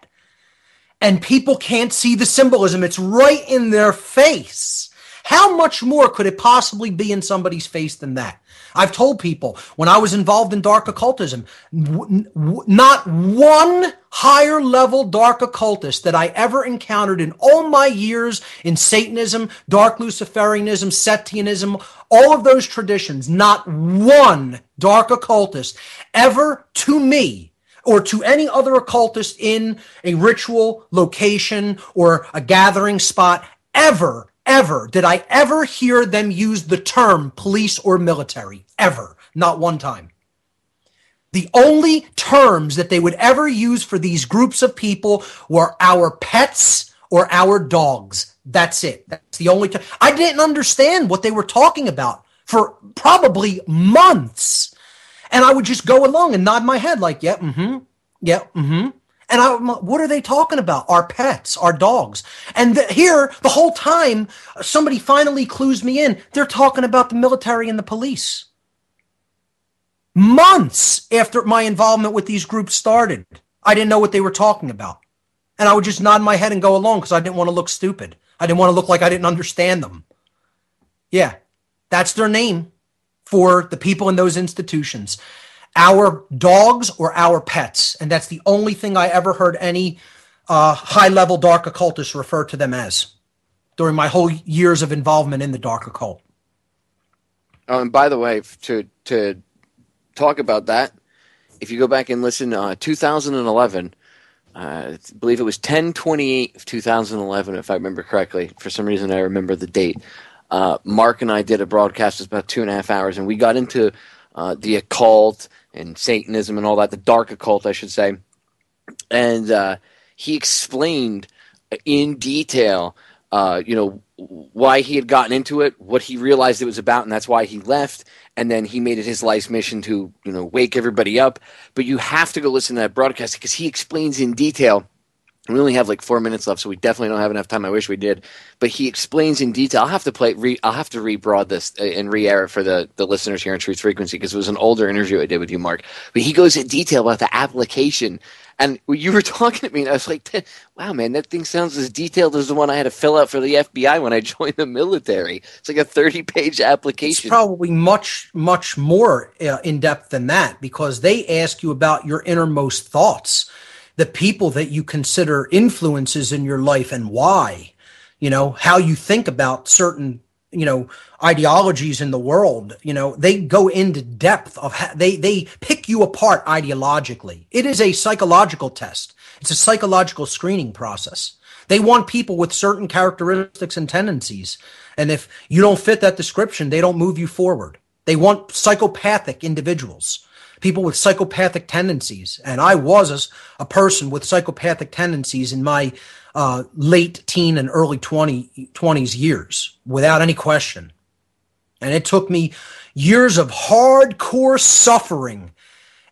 And people can't see the symbolism. It's right in their face. How much more could it possibly be in somebody's face than that? I've told people when I was involved in dark occultism, not one higher level dark occultist that I ever encountered in all my years in Satanism, dark Luciferianism, Setianism, all of those traditions, not one dark occultist ever to me or to any other occultist in a ritual location or a gathering spot ever did I ever hear them use the term police or military. Ever. Not one time. The only terms that they would ever use for these groups of people were our pets or our dogs. That's it. That's the only time. I didn't understand what they were talking about for probably months. And I would just go along and nod my head like, yeah, mm-hmm, yeah, mm-hmm. And what are they talking about? Our pets, our dogs. And here, the whole time, somebody finally clues me in. They're talking about the military and the police. Months after my involvement with these groups started, I didn't know what they were talking about. And I would just nod my head and go along because I didn't want to look stupid. I didn't want to look like I didn't understand them. Yeah, that's their name for the people in those institutions. Our dogs or our pets. And that's the only thing I ever heard any high-level dark occultists refer to them as during my whole years of involvement in the dark occult. Oh, and by the way, to talk about that, if you go back and listen, 2011, I believe it was 10/28 of 2011, if I remember correctly. For some reason, I remember the date. Mark and I did a broadcast. It was about 2.5 hours, and we got into the occult and Satanism and all that, the dark occult, I should say. And he explained in detail, why he had gotten into it, what he realized it was about, and that's why he left. And then he made it his life's mission to, wake everybody up. But you have to go listen to that broadcast because he explains in detail. We only have like 4 minutes left, so we definitely don't have enough time. I wish we did. But he explains in detail. I'll have to I'll have to re-broad this and re-air it for the listeners here on Truth Frequency because it was an older interview I did with you, Mark. But he goes in detail about the application. And you were talking to me, and I was like, wow, man, that thing sounds as detailed as the one I had to fill out for the FBI when I joined the military. It's like a 30-page application. It's probably much, much more in-depth than that because they ask you about your innermost thoughts, the people that you consider influences in your life and why, how you think about certain, ideologies in the world. They go into depth of they pick you apart ideologically. It is a psychological test. It's a psychological screening process. They want people with certain characteristics and tendencies. And if you don't fit that description, they don't move you forward. They want psychopathic individuals. People with psychopathic tendencies. And I was a person with psychopathic tendencies in my late teen and early 20s years, without any question. And it took me years of hardcore suffering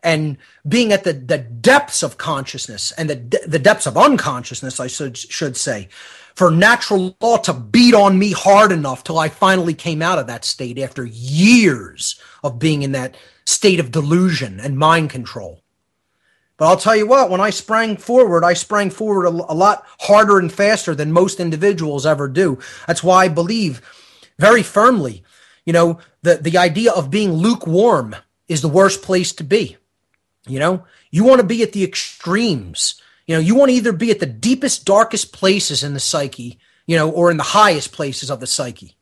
and being at the depths of consciousness and the depths of unconsciousness, I should say, for natural law to beat on me hard enough till I finally came out of that state after years of being in that state of delusion and mind control. But I'll tell you what, when I sprang forward a lot harder and faster than most individuals ever do. That's why I believe very firmly, the idea of being lukewarm is the worst place to be. You want to be at the extremes. You want to either be at the deepest, darkest places in the psyche, or in the highest places of the psyche.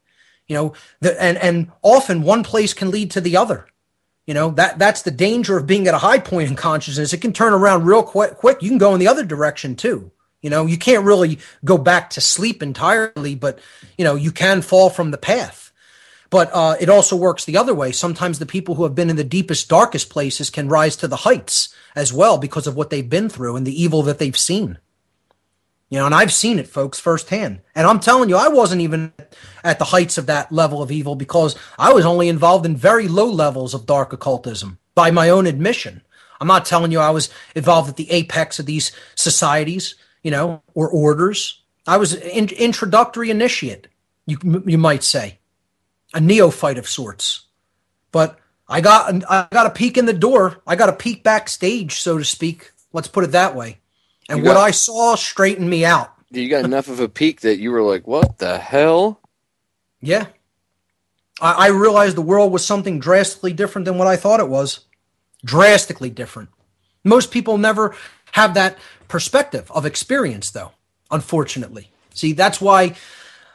And often one place can lead to the other. That's the danger of being at a high point in consciousness. It can turn around real quick. You can go in the other direction too. You can't really go back to sleep entirely, but, you can fall from the path. But it also works the other way. Sometimes the people who have been in the deepest, darkest places can rise to the heights as well because of what they've been through and the evil that they've seen. And I've seen it, folks, firsthand. And I'm telling you, I wasn't even at the heights of that level of evil because I was only involved in very low levels of dark occultism by my own admission. I'm not telling you I was involved at the apex of these societies, or orders. I was an introductory initiate, you might say, a neophyte of sorts. But I got a peek in the door. I got a peek backstage, so to speak. Let's put it that way. And what I saw straightened me out. You got enough of a peek that you were like, what the hell? Yeah. I realized the world was something drastically different than what I thought it was. Drastically different. Most people never have that perspective of experience, though, unfortunately. See, that's why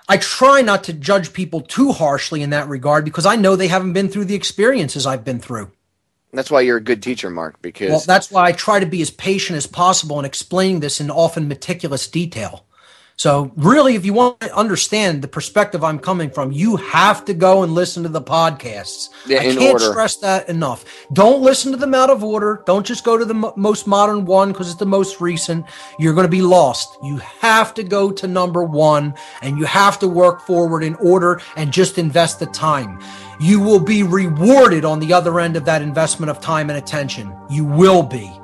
I try not to judge people too harshly in that regard, because I know they haven't been through the experiences I've been through. That's why you're a good teacher, Mark, because... Well, that's why I try to be as patient as possible in explaining this in often meticulous detail. So really, if you want to understand the perspective I'm coming from, you have to go and listen to the podcasts. Yeah, I can't stress that enough. Don't listen to them out of order. Don't just go to the most modern one because it's the most recent. You're going to be lost. You have to go to number one, and you have to work forward in order and just invest the time. You will be rewarded on the other end of that investment of time and attention. You will be.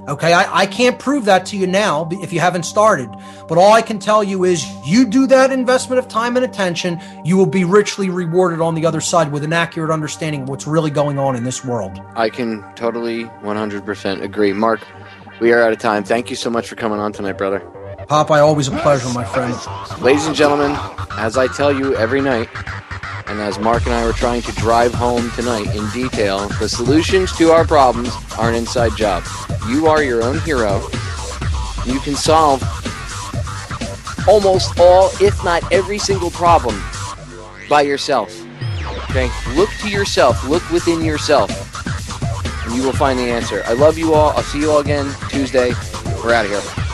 Okay, I can't prove that to you now if you haven't started. But all I can tell you is you do that investment of time and attention, you will be richly rewarded on the other side with an accurate understanding of what's really going on in this world. I can totally 100% agree. Mark, we are out of time. Thank you so much for coming on tonight, brother. Popeye, always a pleasure, my friend. Ladies and gentlemen, as I tell you every night, and as Mark and I were trying to drive home tonight in detail, the solutions to our problems are an inside job. You are your own hero. You can solve almost all, if not every single problem by yourself. Okay? Look to yourself. Look within yourself. And you will find the answer. I love you all. I'll see you all again Tuesday. We're out of here.